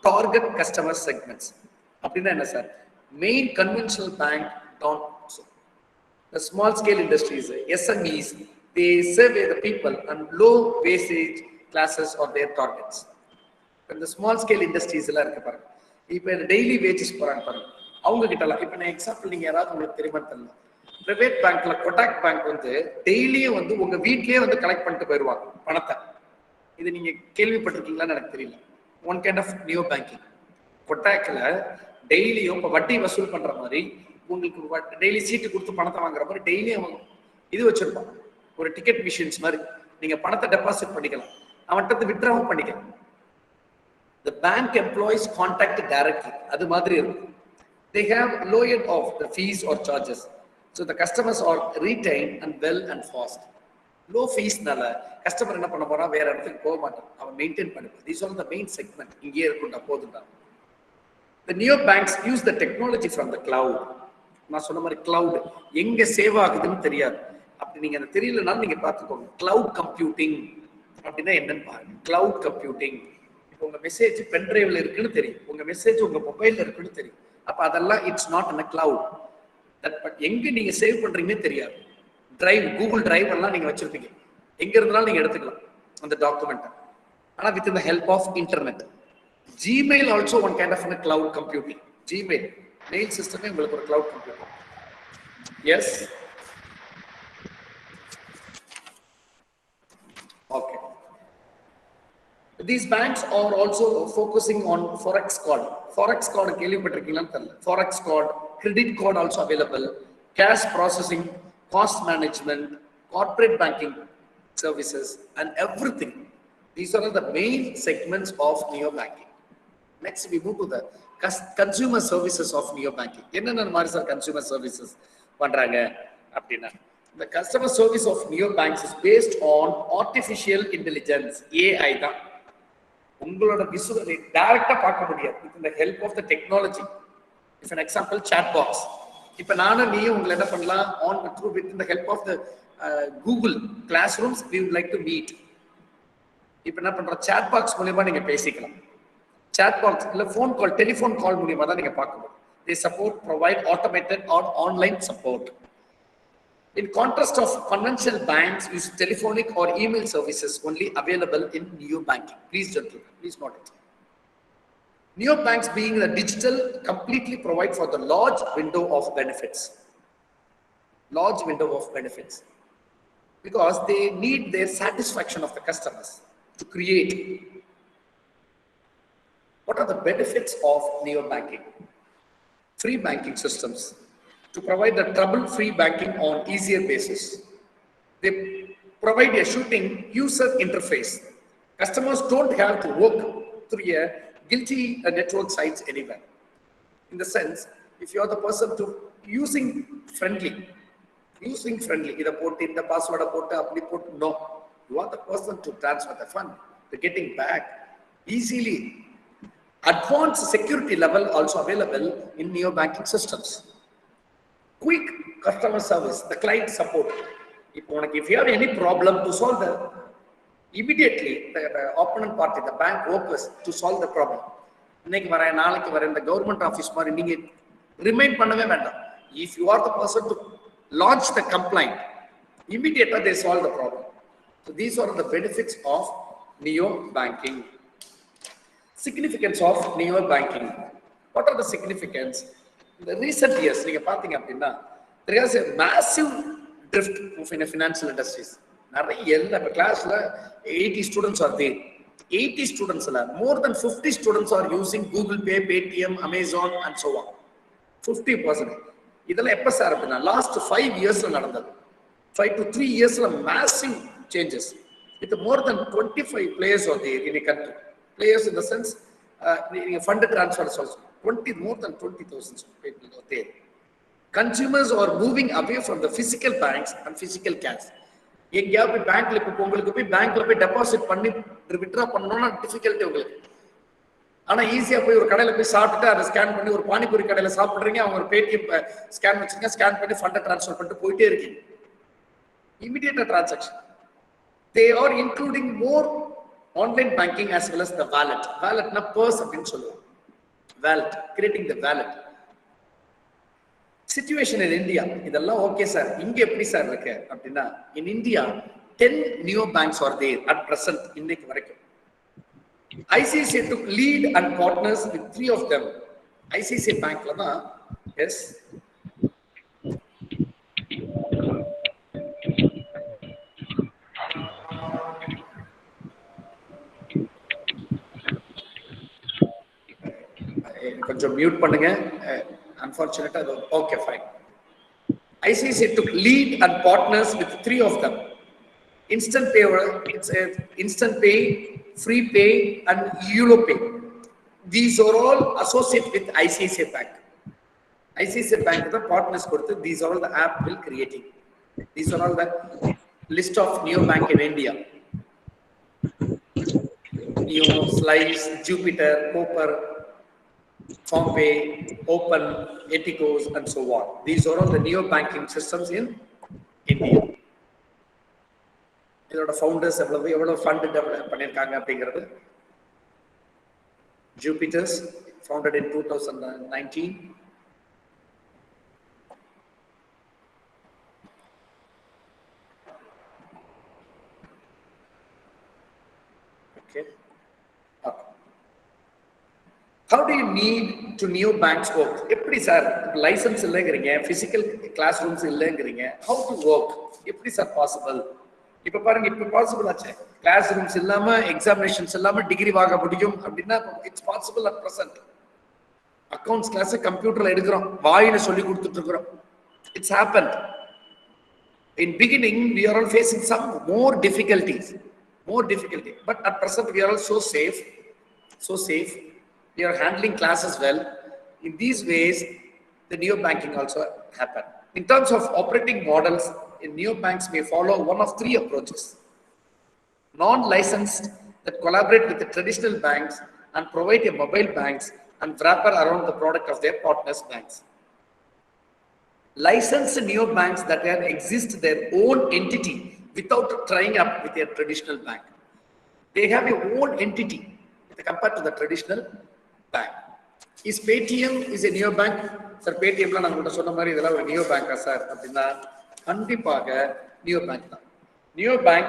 டார்கெட் கஸ்டமர் செக்மெண்ட்ஸ். அப்படின்னா என்ன சார்? Main conventional bank down the small scale industries, SMEs, they survey the people and low wastage classes or their targets. And the small scale industries எல்லாம் இருக்கு பாருங்க. இப்போ டெய்லி வேஜஸ் போறாங்க பாருங்க, அவங்க கிட்டலாம். இப்போ நான் எக்ஸாம்பிள் நீங்க யாராவது உங்களுக்கு தெரியுமா தெரியல, பிரைவேட் பேங்க்ல கொட்டாக் பேங்க் வந்து டெய்லியும் வந்து உங்க வீட்லயே வந்து கலெக்ட் பண்ணிட்டு போயிடுவாங்க பணத்தை. இது நீங்க கேள்விப்பட்டிருக்கீங்களான்னு எனக்கு தெரியல. One kind of neo banking. கொட்டாக்ல டெய்லியும் இப்போ வட்டி வசூல் பண்ற மாதிரி உங்களுக்கு டெய்லி சீட்டு கொடுத்து பணத்தை வாங்குற மாதிரி டெய்லியும் அவங்க இது வச்சிருப்பான், ஒரு டிக்கெட் மிஷின்ஸ் மாதிரி. நீங்க பணத்தை டெபாசிட் பண்ணிக்கலாம், அவன்கிட்ட வித்ட்ராவும் பண்ணிக்கலாம். The bank employees contact directly. அது மாதிரி இருக்கும். They have lowered off the fees or charges, so the customers are retained and well and fast. Low fees நால கஸ்டமர் என்ன பண்ண போறா, வேற இடத்துக்கு போக மாட்டான், அவன் மெயின்டைன் பண்ணுவான். These are the main segment. இங்கே இருக்குண்டா போதுண்டா. The neo banks use the technology from the cloud. நான் சொன்ன மாதிரி கிளவுட் எங்க சேவ் ஆகுதுன்னு தெரியாது. அப்படி நீங்க அந்த தெரியலனாலும் நீங்க பார்த்துக்கோங்க. கிளவுட் கம்ப்யூட்டிங் அப்படின்னா என்னன்னு பாருங்க. கிளவுட் கம்ப்யூட்டிங், இப்போ உங்க மெசேஜ் பென் டிரைவ்ல இருக்குன்னு தெரியும், உங்க மெசேஜ் உங்க மொபைல்ல இருக்குன்னு தெரியும். அப்ப அதெல்லாம் it's not in cloud. But எங்க நீங்க சேவ் பண்றீங்கன்னு தெரியாது. டிரைவ், கூகுள் டிரைவ் எல்லாம் நீங்க வச்சிருப்பீங்க, எங்க இருந்தாலும் நீங்க எடுத்துக்கலாம் அந்த டாக்குமெண்ட். ஆனா with the help of internet. Gmail also one kind of cloud computing. Gmail mail சிஸ்டமே உங்களுக்கு ஒரு cloud computing. Yes, okay. These banks are also focusing on forex card. Forex card கேள்விப்பட்டிருக்கீங்களான்னு தெரியல. Forex card, credit card also available, cash processing, cost management, corporate banking services and everything. These are the main segments of neo banking. Next we move to the consumer services of neo banking. என்னென்ன மாதிரி sir consumer services பண்றாங்க அப்படின்னா, the customer service of neo banks is based on artificial intelligence, AI தான். உங்களோட விசுவலை டைரக்டா பார்க்க முடியாது with the help of the technology. If an example chat box, இப்ப நானும் நீயும் உங்களை என்ன பண்ணலாம், on through with the help of the Google Classrooms we would like to meet. இப்ப என்ன பண்றோம், chat box மூலமா நீங்க பேசிக்கலாம். chat box இல்ல phone call, telephone call மூலமா தான் நீங்க பார்க்க முடியும். They support, provide automated or online support. In contrast of conventional banks use telephonic or email services only available in neo banking. Please gentlemen, please note it. Neobanks being the digital completely provide for the large window of benefits. Large window of benefits. Because they need their satisfaction of the customers to create. What are the benefits of neo-banking? Free banking systems to provide the trouble-free banking on easier basis. They provide a shooting user interface. Customers don't have to work through a guilty network sites anywhere. In the sense, if you are the person to using friendly, இதை போட்டு இந்த பாஸ்வேர்டை போட்டு அப்படி போட்டு no, you are the person to transfer the fund, to getting back easily. Advanced security level also available in neo banking systems. Quick customer service, the client support. If you have any problem to solve the immediately the opponent party, the bank workers to solve the problem. இன்னைக்கு வரேன் நாளைக்கு வரேன் இந்த government office மாதிரி நீங்க remind பண்ணவே வேண்டாம். If you are the person to launch the complaint, immediately they solve the problem. So these are the benefits of neo banking. Significance of neo banking. What are the significance? In the recent years, நீங்க பாத்தீங்க அப்படின்னா there is a massive drift in the financial industries. நிறைய எல்லா கிளாஸ்ல 80 students are there. 80 students more than 50 students are using Google Pay, Paytm, Amazon and so on. 50%. இதெல்லாம் எப்ப sir அப்படின்னா last 5 இயர்ஸ்ல நடந்தது. 5 to 3 இயர்ஸ்ல massive changes. With more than 25 players are there in a country. Players in the sense, fund transfers also. More than 20,000 people are there. Consumers are moving away from the physical banks and physical cash. எங்கேயாவது போய் பேங்க்ல இப்போ உங்களுக்கு போய் பேங்க்ல போய் deposit பண்ணி withdraw பண்ணணும்னா டிஃபிகல்ட்டி உங்களுக்கு. ஆனா ஈஸியா போய் ஒரு கடையில போய் சாப்பிட்டுட்டு அதை ஸ்கேன் பண்ணி ஒரு பானிபூரி கடையில சாப்பிடுறீங்க, அவங்க ஒரு பேடிஎம் ஸ்கேன் வச்சுங்க, ஸ்கேன் பண்ணி ஃபண்டை ட்ரான்ஸ்ஃபர் பண்ணிட்டு போயிட்டே இருக்கீங்க. Immediate transaction. They are including more online banking as well as the wallet. Walletனா purse அப்படின்னு சொல்லுவோம். Wallet, creating the wallet. Situation in India, இதெல்லாம் ஓகே சார், இங்க எப்படி சார் இருக்கு அப்படின்னா in India 10 neo banks are there at present இன்னைக்கு வரைக்கும். ICICI took lead and partners with 3 of them. ICICI Bankல தான் எஸ் கொஞ்சம் மியூட் பண்ணுங்க. Unfortunately, okay, fine. ICICI took lead and partners with 3 of them. Instant Pay, it's a Instant Pay, Free Pay, and YOLOPay. These are all associated with ICICI Bank. ICICI Bank the partners கொடுத்து these are all the app will creating. These are all the list of neo bank in India. Neo, Slice, Jupiter, Copper, FarmPay, Open, Eticos, and so on. These are all the neo banking systems in India. இதோட founders எவ்வளவு fund develop பண்ணியிருக்காங்க அப்படிங்கிறது. Jupiters founded in 2019. Okay. How do you need to neo banks work? எப்படி sir licence இல்லைங்கிறீங்க, physical classrooms இல்லைங்கிறீங்க, how to work? எப்படி sir possible? இப்ப பாருங்க, இப்ப பாசிபிள் ஆச்சு. கிளாஸ் ரூம்ஸ் இல்லாம எக்ஸாமினேஷன்ஸ் இல்லாம டிகிரி வாங்க முடியும் அப்படின்னா it's possible at present. Accounts class கம்ப்யூட்டர்ல எடுக்கிறோம், வாயில சொல்லி கொடுத்துட்டு இருக்கிறோம். It's happened. In beginning we are all facing some more difficulty, but at present we are all so safe. We are handling classes well. In these ways, the neo banking also happen. In terms of operating models, neo banks may follow one of 3 approaches: non-licensed that collaborate with the traditional banks and provide a mobile banks and wrapper around the product of their partners banks; licensed neo banks that exist their own entity without tying up with their traditional bank. They have a own entity compared to the traditional bank. Is Paytm is a neo bank? Sir, Paytm la namu sonna mari idella oru neo bank sir appadina kandipaga neo bank da. Neo bank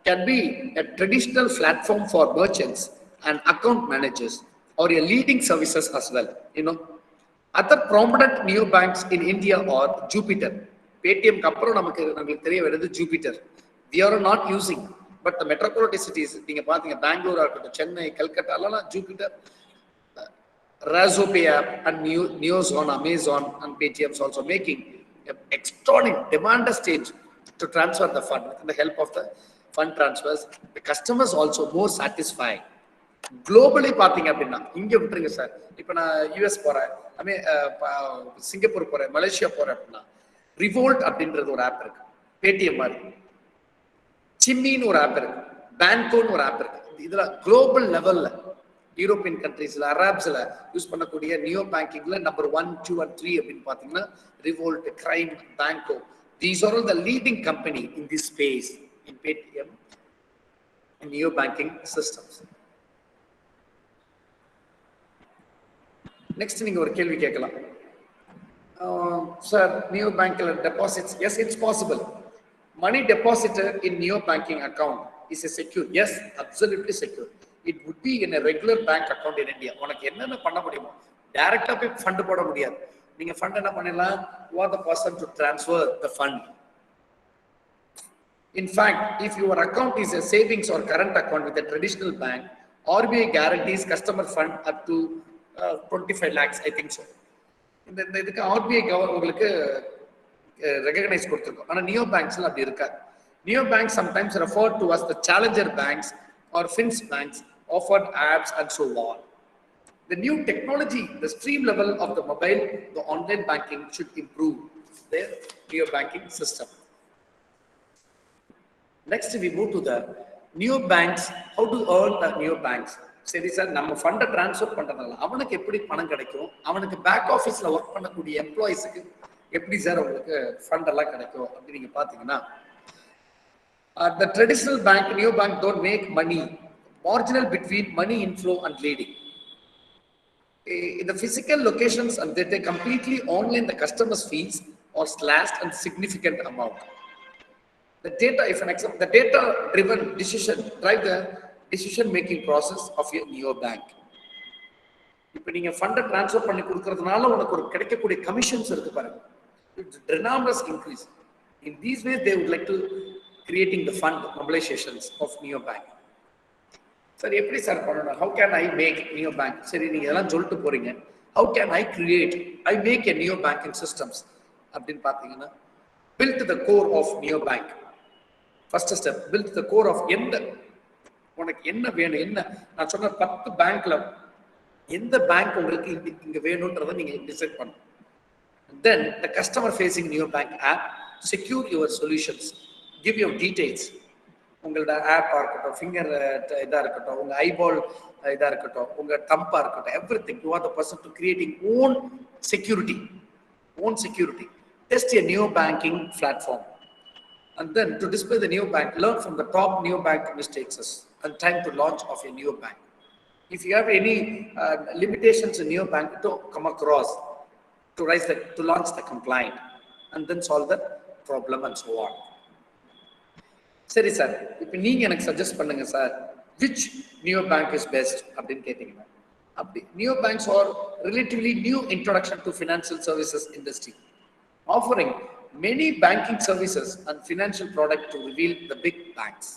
can be a traditional platform for merchants and account managers or a leading services as well. Other prominent neobanks in India are Jupiter. Paytm kapro நமக்கு தெரிய வருது Jupiter. We are not using, but the metropolitan cities, நீங்க பாத்தீங்க பெங்களூரா இருக்கட்டும், சென்னை, கல்கத்தா எல்லாம் Jupiter, Razopay app and Neozone, Amazon and Paytm is also making an extraordinary demand stage to transfer the fund. With the help of the fund transfers, the customers also more satisfied. Globally பாத்தீங்க அப்படின்னா இங்க விட்டுருங்க sir. இப்ப நான் US போறேன், Singapore போறேன், Malaysia போறேன் அப்படின்னா ரிவோல்ட் அப்படின்றது ஒரு ஆப் இருக்கு, பேடிஎம் மாதிரி. சிம்மின்னு ஒரு ஆப் இருக்கு, பேங்கோன்னு ஒரு ஆப் இருக்கு. இதுல குளோபல் லெவல்ல யூரோப்பியன் கண்ட்ரீஸ்ல, அரப்ஸ்ல யூஸ் பண்ணக்கூடிய நியோ பேங்கிங்ல நம்பர் 1, 2 and 3 அப்படின்னு பாத்தீங்கன்னா revolt, crime, பேங்கோ. These are all the leading company in this space in Paytm and neo banking systems. Next நீங்க ஒரு கேள்வி கேட்கலாம், சார் நியோ பேங்க்ல deposits, yes, it's possible. Money deposited in neo banking account is a secure, yes, absolutely secure. It would be in a regular bank account in India. உனக்கு என்னென்ன பண்ண முடியுமோ டைரக்டா போய் ஃபண்ட் போட முடியாது. நீங்க ஃபண்ட் என்ன பண்ணலாம், you are the person to transfer the fund. In fact, if your account is a savings or current account with a traditional bank, RBI guarantees customer fund up to 25 lakhs, I think so. இந்த இதுக்கு RBI உங்களுக்கு recognise கொடுத்திருக்கோம். ஆனா neo பேங்க்ஸ்ல அப்படி இருக்காது. Neo banks sometimes referred to as the challenger banks or fins banks, offered apps and so on. The new technology, the stream level of the mobile, the online banking should improve their neo banking system. Next, we move to the neo banks. How to earn the neo banks? சரி sir, நம்ம ஃபண்டை transfer பண்றதுனால அவனுக்கு எப்படி பணம் கிடைக்கும், அவனுக்கு back ஆஃபீஸ்ல ஒர்க் பண்ணக்கூடிய எம்ப்ளாயிஸுக்கு எப்படி சார் உங்களுக்கு ஃபண்ட் எல்லாம் கிடைக்கும் அப்படின்னு நீங்க பாத்தீங்கன்னா, the traditional bank, neo bank don't make money marginal between money inflow and leading. In the physical locations, and they completely online the customers' fees or slashed and significant amount. The data, if an example, the data-driven decision drive the decision-making process of your neo bank. இப்போ நீங்க ஃபண்டை transfer பண்ணி கொடுக்கறதுனால உனக்கு ஒரு கிடைக்கக்கூடிய commissions இருக்கு பாருங்க, it's enormous increase. In these ways, they would like to creating the fund mobilizations of neo bank. Sir, எப்படி சார் பண்ணணும்? How can I make neo bank? சரி, நீங்க எல்லாம் சொல்லிட்டு போறீங்க. How can I create? I make a neo banking systems அப்படின்னு பாத்தீங்கன்னா, build the core of neo bank. First step, build the core of உனக்கு என்ன வேணும், என்ன நான் சொன்ன 10 பேங்க்ல எந்த பேங்க் உங்களுக்கு இங்க வேணும்ன்றதை நீங்க டிசைட் பண்ணணும். Then the customer facing neo bank app secure your solutions, give your details. உங்களோட ஆப்பா இருக்கட்டும், ஃபிங்கர் இதா இருக்கட்டும், உங்க ஐபால் இதா இருக்கட்டும், உங்க தம்பா இருக்கட்டும், everything. You are the person to creating own security. Test a neo banking platform, and then to display the neo bank, learn from the top neo bank mistakes and time to launch of a neo bank. If you have any limitations in neo bank to come across, to launch the complaint and then solve the problem and so on. சரி sir, இப்போ நீங்க எனக்கு suggest பண்ணுங்க sir, which neo bank is best அப்படின்னு கேட்டீங்கன்னா, அப்படி neo banks are relatively new introduction to financial services industry, offering many banking services and financial product to reveal the big banks.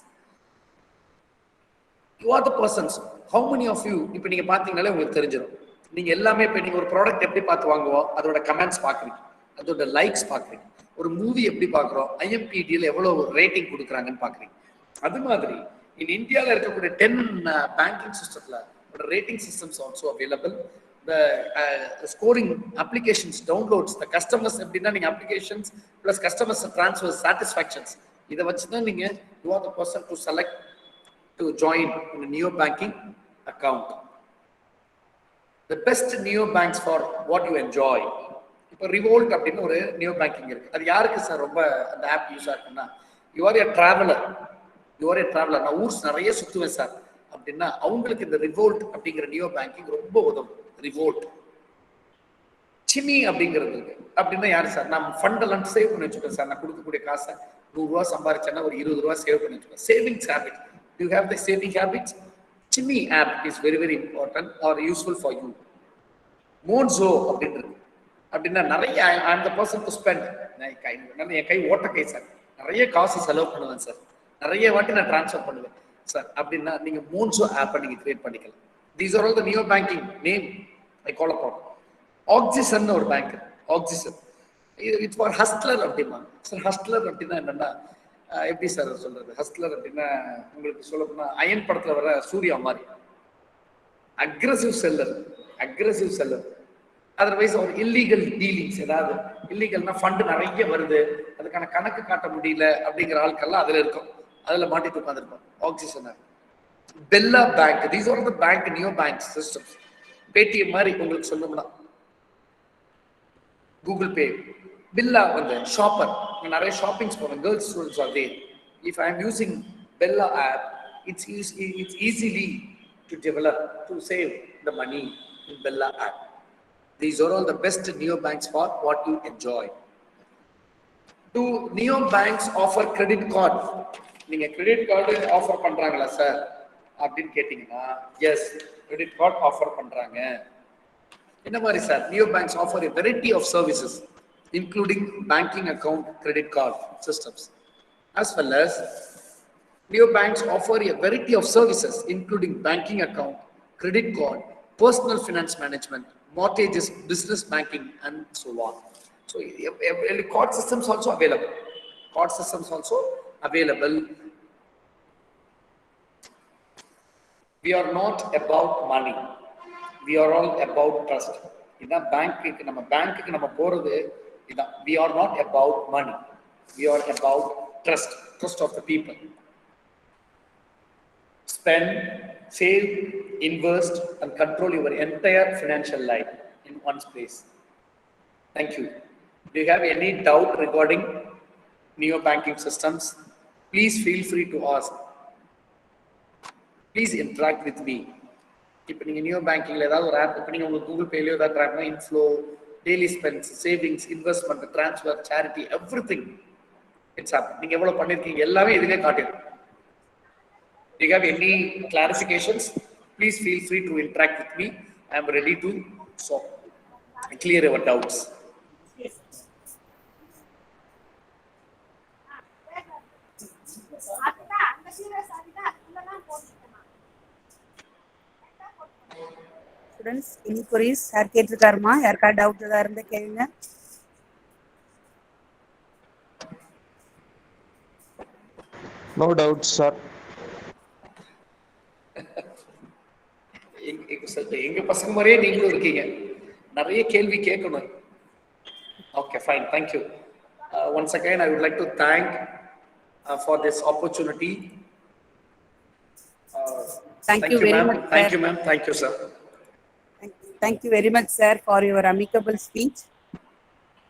You are the persons. How many of you, இப்போ நீங்க பாத்தீங்கனாலே உங்களுக்கு தெரிஞ்சிடும், நீங்க எல்லாமே இப்போ நீங்க ஒரு ப்ராடக்ட் எப்படி பார்த்து வாங்குவோம், அதோட கமெண்ட்ஸ் பாக்குறீங்க, அதோட லைக்ஸ் பாக்குறீங்க. ஒரு மூவி எப்படி பார்க்குறோம், IMPDல எவ்வளவு ரேட்டிங் கொடுக்குறாங்கன்னு பார்க்குறீங்க. அது மாதிரி இந்தியாவில் இருக்கக்கூடிய 10 பேங்கிங் சிஸ்டத்துல rating systems also available. The scoring applications, downloads, the customers எப்படின்னா நீங்க applications plus customers transfers, satisfactions, இதை வச்சு தான் நீங்க you are the person to select to join in a neo banking account. The best neo banks for what you enjoy. இப்போ revolt அப்படின்னு ஒரு neo banking இருக்கு. அது யாருக்கு சார் ரொம்ப அந்த ஆப் யூஸ் ஆகுதுன்னா, யூ ஆர் ஏ டிராவலர், நான் ஊர்ஸ் நிறைய சுற்றுவேன் சார் அப்படின்னா அவங்களுக்கு இந்த ரிவோல்ட் அப்படிங்கிற நியோ பேங்கிங் ரொம்ப உதவும். ரிவோல்ட், சிமி அப்படிங்கிறது இருக்கு. அப்படின்னா யாரு சார், நான் ஃபண்ட் எல்லாம் சேவ் பண்ணி வச்சுக்கேன் சார், நான் கொடுக்கக்கூடிய காசை 100 ரூபா சம்பாதிச்சேன்னா ஒரு 20 ரூபா சேவ் பண்ணி வச்சுக்கேன். Savings habit, you have the saving habits. Chimmy app is very, very important or useful for you. Monzo அப்படின்றது அப்படின்னா நிறைய ஐ த பர்சன் டு ஸ்பெண்ட். என் கை ஓட்ட கை சார், நிறைய காசு செலவு பண்ணுவேன் சார், நிறைய வாட்டி நான் டிரான்ஸ்ஃபர் பண்ணுவேன் சார் அப்படின்னா நீங்க மோன்சோ ஆப்பை நீங்க கிரியேட் பண்ணிக்கலாம். These are all the neo banking name I call upon. Oxygen ஒரு பேங்க், ஆக்சிசன் இட்ஸ் ஃபார் ஹஸ்ட்லர் அப்படிமா சார். ஹஸ்ட்லர் அப்படின்னா என்னன்னா எப்படி சார் சொல்றது? ஹஸ்ட்லர் அப்படின்னா உங்களுக்கு சொல்ல போனா அயன் படத்துல வர சூர்யா மாதிரி aggressive seller, aggressive seller. Otherwise ஒரு இல்லீகல் டீலிங்ஸ், ஏதாவது இல்லீகல்னா ஃபண்ட் நிறைய வருது, அதுக்கான கணக்கு காட்ட முடியல அப்படிங்கிற ஆட்கள்லாம் அதுல இருக்கும், அதுல மாட்டிட்டு உட்காந்துருக்கும். Oxygen, Bella bank, these are the bank neo bank systems. Paytm மாதிரி உங்களுக்கு சொல்லணும்னா கூகுள் பே. பில்லா வந்து ஷாப்பர், நிறைய ஷாப்பிங்ஸ் போவேன், girls students are there. If I am using Bella app, it's easily to develop, to save the money in Bella app. These are all the best neobanks for what you enjoy. Do neobanks offer credit card? நீங்க credit card offer பண்றாங்களா sir அப்படின்னு கேட்டீங்கன்னா, S, credit card offer பண்றாங்க. என்ன மாதிரி sir? neobanks offer a variety of services including banking account, credit card systems, as well as neobanks offer a variety of services including banking account, credit card, personal finance management, mortgages, business banking, and so on. So card systems also available. Card systems also available. We are not about money. We are all about trust. இதான் பேங்க்கு, நம்ம பேங்க்குக்கு நம்ம போறது இதான். We are not about money. We are about trust, trust of the people. Spend, save, invest, and control your entire financial life in one place. Thank you. Do you have any doubt regarding neo banking systems? Please feel free to ask. Please interact with me. இப்போ நீங்கள் neo பேங்கிங்ல ஏதாவது ஒரு app, இப்போ நீங்கள் உங்களுக்கு Google பேலையோ ஏதாவது ட்ராக்னா inflow, daily spends, savings, investment, transfer, charity, everything it's app. நீங்கள் எவ்வளோ பண்ணியிருக்கீங்க எல்லாமே இதுவே காட்டிடும். If you have any clarifications, please feel free to interact with me. I am ready to clear your doubts. Students, inquiries யார் கேட்டிருக்காருமா? யாருக்கா doubt ஏதாவது இருந்தா கேளுங்க. No doubts, sir. எங்க பசங்க மாதிரியே நீங்களும் இருக்கீங்க, நிறைய கேள்வி கேட்கணும். Okay, fine, thank you. Once again I would like to thank for this opportunity. Thank you very much, Thank sir. you, ma'am. Thank you, sir. Thank you very much, sir, for your amicable speech.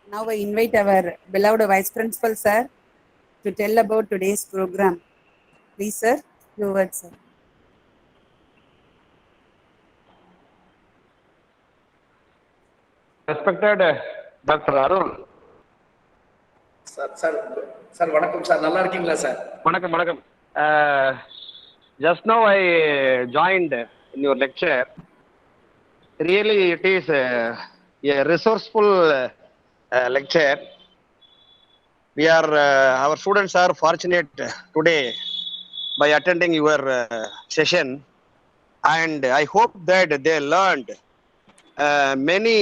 Now I invite our beloved Vice Principal, sir, to tell about today's program. Please, sir, your words, sir. Respected Dr. Arul. Sir, வணக்கம் sir. நல்லா இருக்கீங்களா sir? வணக்கம். Just now I joined in your lecture. Really, it is a resourceful lecture. We are, our students are fortunate today by attending your session, and I hope that they learned many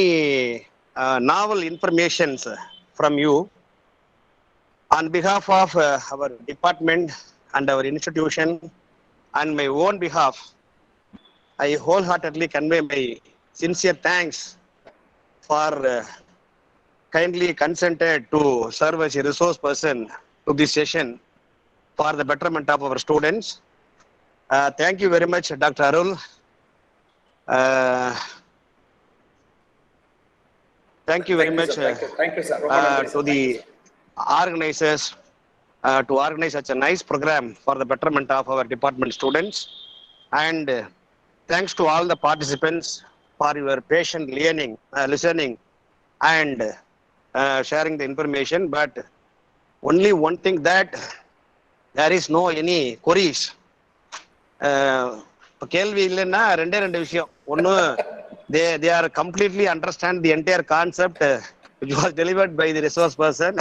novel informations from you. On behalf of our department and our institution and my own behalf, I wholeheartedly convey my sincere thanks for kindly consented to serve as a resource person to this session for the betterment of our students. Thank you very much, Dr. Arul. Thank you very much Thank you, sir. to the organizers to organize such a nice program for the betterment of our department students, and thanks to all the participants for your patient listening and sharing the information. But only one thing, that there is no any queries இப்போ கேள்வி இல்லைன்னா ரெண்டு விஷயம். ஒன்று, they are completely understand the entire concept which was delivered by the resource person.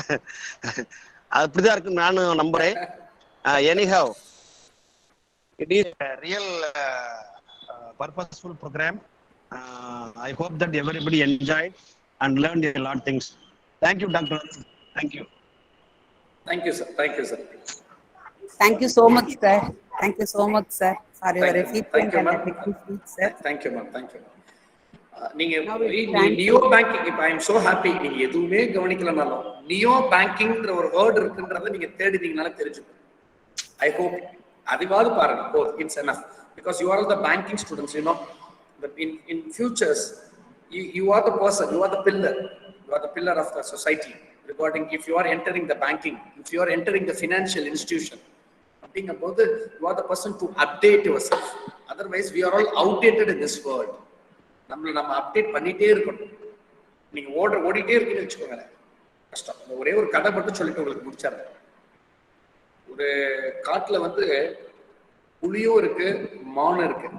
அப்படிதான் இருக்குன்னு நானும் நம்புறேன். Anyhow, it is a real purposeful program. I hope that everybody enjoyed and learned a lot of things. Thank you, Dr. Thank you. Thank you, sir. Thank you, sir. Thank you so much, sir. Thank you so much, sir, for your Thank you, efficient and ma'am. effective speech, sir. Thank you, ma'am. Thank you. நீங்க Now we thank neo banking, இப்ப I am so happy. நீங்க எதுவுமே கவனிக்கலனாலும் neo பேங்கிங்ன்ற ஒரு word இருக்குன்றத நீங்க தேடினீங்கனால தெரிஞ்சுக்கும். I hope அதுவாது பாருங்க. Both it's enough because you are all the banking students, you know, but in futures you are the person, you are the pillar of the society regarding if you are entering the banking, if you are entering the financial institution. அப்படிங்கும்போது you are the person to update yourself. Otherwise we are all outdated in this world. நம்ம update பண்ணிட்டே இருக்கணும். நீங்க ஓடிட்டே இருக்கீங்கன்னு வச்சுக்கோங்க, கஷ்டம். ஒரே ஒரு கதை மட்டும் சொல்லிட்டு உங்களுக்கு முடிச்சாரு. ஒரு காட்டுல வந்து புலியும் இருக்கு, மானும் இருக்கு.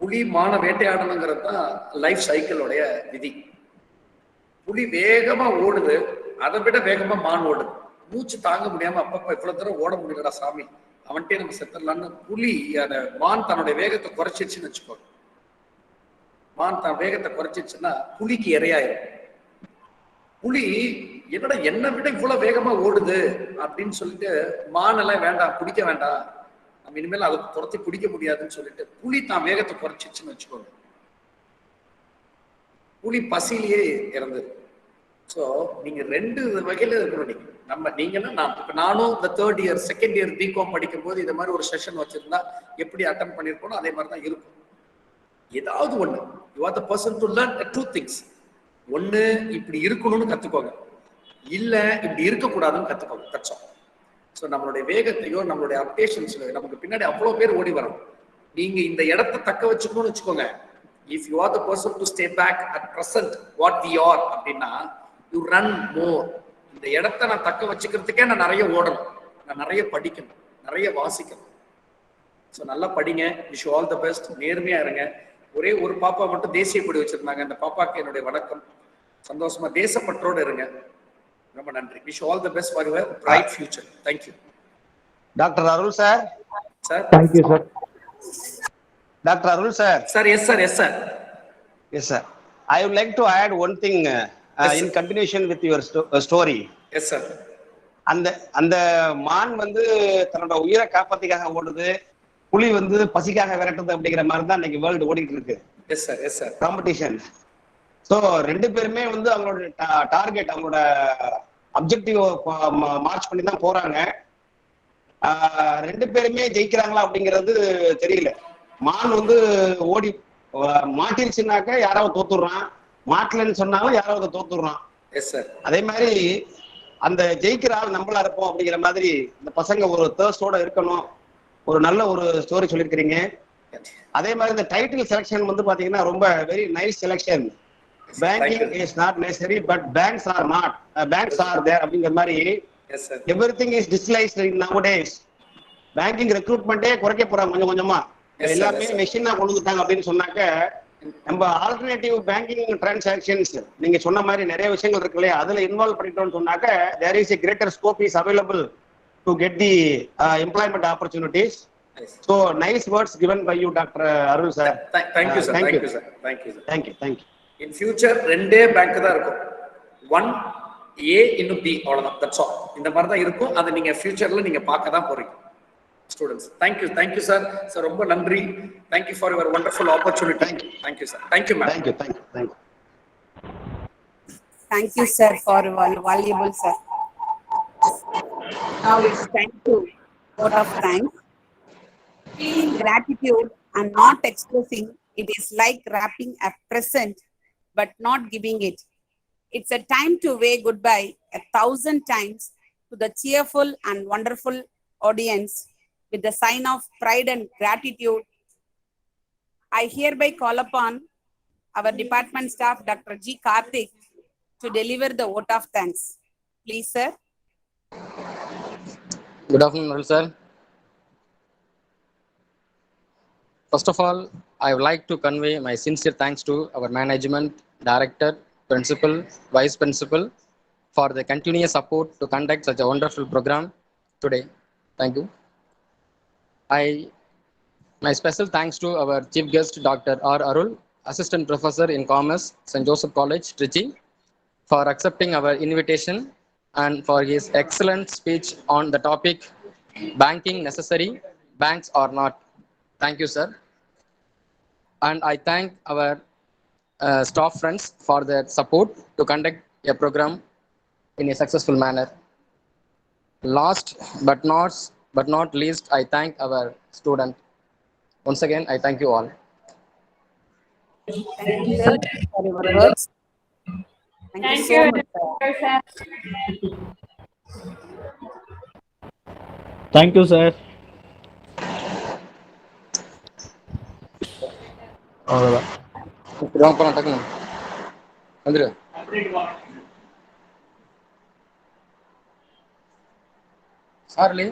புலி மான வேட்டையாடணுங்கிறது தான் லைஃப் சைக்கிளோடைய விதி. புலி வேகமா ஓடுது, அதை விட வேகமா மான் ஓடுது. மூச்சு தாங்க முடியாம அப்பப்ப இவ்வளவு தூரம் ஓட முடியலடா சாமி, அவன்கிட்டே நம்ம செத்துடலான்னு புலி அந்த மான் தன்னுடைய வேகத்தை குறைச்சிருச்சுன்னு வச்சுக்கோங்க. மான் தான் வேகத்தை குறைச்சிச்சுன்னா புலிக்கு இரையாயிரும். புலி என்னடா என்னை விட இவ்வளவு வேகமா ஓடுது அப்படின்னு சொல்லிட்டு மானெல்லாம் வேண்டாம், பிடிக்க வேண்டாம், நம்ம இனிமேல் அதை துரத்தி பிடிக்க முடியாதுன்னு சொல்லிட்டு புலி தான் வேகத்தை குறைச்சிச்சுன்னு வச்சுக்கோங்க. புலி பசியிலேயே இறந்தது. ஸோ நீங்க ரெண்டு வகையில இருக்கணும். நீங்கன்னா நான் இப்ப நானும் இந்த third year second year BCom படிக்கும் போது இந்த மாதிரி ஒரு செஷன் வச்சிருந்தா எப்படி அட்டன் பண்ணிருக்கணும் அதே மாதிரி தான் இருக்கும். ஏதாவது ஒண்ணு you are the person to learn two things. ஒண்ணு இப்படி இருக்கணும்னு கத்துக்கோங்க, இல்ல இப்படி இருக்கக்கூடாதுன்னு கத்துக்கோங்க. தட்சம். ஸோ நம்மளுடைய வேகத்தையோ நம்மளுடைய அப்டேஷன்ஸ்ல நமக்கு பின்னாடி அவ்வளவு பேர் ஓடி வரும். நீங்க இந்த இடத்தை தக்க வச்சுக்கணும்னு வச்சுக்கோங்க. If you are the person to stay back at present what we are அப்படின்னா யூ ரன் மோர். இந்த இடத்த நான் தக்க வச்சுக்கிறதுக்கே நான் நிறைய ஓடணும், நான் நிறைய படிக்கணும், நிறைய வாசிக்கணும். ஸோ நல்லா படிங்க. Wish you all the best. நேர்மையா இருங்க. ஒரே ஒரு பாப்பா மட்டும் தேசிய கொடி வச்சிருந்தாங்க, அந்த பாப்பாக்கு என்னுடைய வணக்கம். சந்தோஷமா தேசப்பற்றோடு இருங்க. ரொம்ப நன்றி. Wish all the best for your bright future. Thank you. Dr. Arul sir. Sir. Thank you, sir. Dr. Arul sir. Sir, yes sir, yes sir. Yes sir. I would like to add one thing yes, in continuation with your story. Yes sir. அந்த மான் வந்து தன்னோட உயிரை காப்பாத்திக்காக ஓடுது, புலி வந்து பசிக்காக விரட்டுது அப்படிங்கிற மாதிரி தான் இன்னைக்கு வேர்ல்டு ஓடிட்டு இருக்கு. Yes sir, yes sir. Competition. So ரெண்டு பேருமே வந்து அவங்களோட டார்கெட், அவங்களோட அப்ஜெக்டிவ் மார்ச் பண்ணி தான் போறாங்க. ரெண்டு பேருமே ஜெயிக்கிறாங்களா அப்படிங்கிறது தெரியல. மான் வந்து ஓடி மாட்டிருச்சுனாக்க யாராவது தோத்துடுறான், மாட்டலன்னு சொன்னாலும் யாராவது தோத்துடுறான். Yes sir. அதே மாதிரி அந்த ஜெயிக்கிற ஆள் நம்மளா இருப்போம் அப்படிங்கிற மாதிரி இந்த பசங்க ஒரு தேர்ஸ்டோட இருக்கணும். ஒரு நல்ல ஒரு ஸ்டோரி சொல்லியிருக்கிறீங்க. அதே மாதிரி இந்த டைட்டில் செலக்ஷன் வந்து பாத்தீங்கன்னா ரொம்ப very nice selection. Banking is not necessary but banks are not, banks are there அப்படிங்கிற மாதிரி everything is digitalised in nowadays. Banking ரெக்ரூட்மெண்ட்டே குறைக்க போறாங்க கொஞ்சம் கொஞ்சமா. எல்லாமே மெஷினா கொண்டு வந்துட்டாங்க அப்படின்னு சொன்னாக்க நம்ம ஆல்டர்னேட்டிவ் பேங்கிங் டிரான்சாக்ஷன்ஸ் நீங்க சொன்ன மாதிரி நிறைய விஷயங்கள் இருக்கு இல்லையா, அதுல இன்வால்வ் பண்ணிட்டோம்னு சொன்னாக்க there is a greater scope is available to get the employment opportunities. So nice words given by you, Dr. Arul sir. Thank you sir. Thank you sir. Thank you sir. Thank you. Thank you. In future ரெண்டே bank தான் இருக்கும், one A இன்னும் B, அவ்வளவுதான். That's all. இந்த மாதிரி தான் இருக்கும். அதை நீங்க ஃபியூச்சர்ல நீங்க பார்க்க தான் போறீங்க students. Thank you sir. Sir ரொம்ப நன்றி. Thank you for your wonderful opportunity. Thank you sir. Thank you ma'am. Thank you. Thank you, sir, for valuable, sir. Now it's time to vote of thanks. Feeling gratitude and not expressing it is like wrapping a present but not giving it. It's a time to say goodbye 1,000 times to the cheerful and wonderful audience with the sign of pride and gratitude. I hereby call upon our department staff, Dr. G. Karthik, to deliver the vote of thanks. Please, sir. Good afternoon, sir. First of all, I would like to convey my sincere thanks to our management, director, principal, vice principal for the continuous support to conduct such a wonderful program today. Thank you. My special thanks to our chief guest, Dr. R. Arul, Assistant Professor in Commerce, St. Joseph College, Trichy, for accepting our invitation and for his excellent speech on the topic banking necessary, banks or not. Thank you, sir. And I thank our staff friends for their support to conduct a program in a successful manner. Last but not least, I thank our student. Once again, I thank you all. Thank you, sir, for your words. Thank you Thank so you, much, sir. sir. Thank you, sir. அவ்வளோதான். இப்படி வாங்க போலாம் டக்குனு வந்துரு Charlie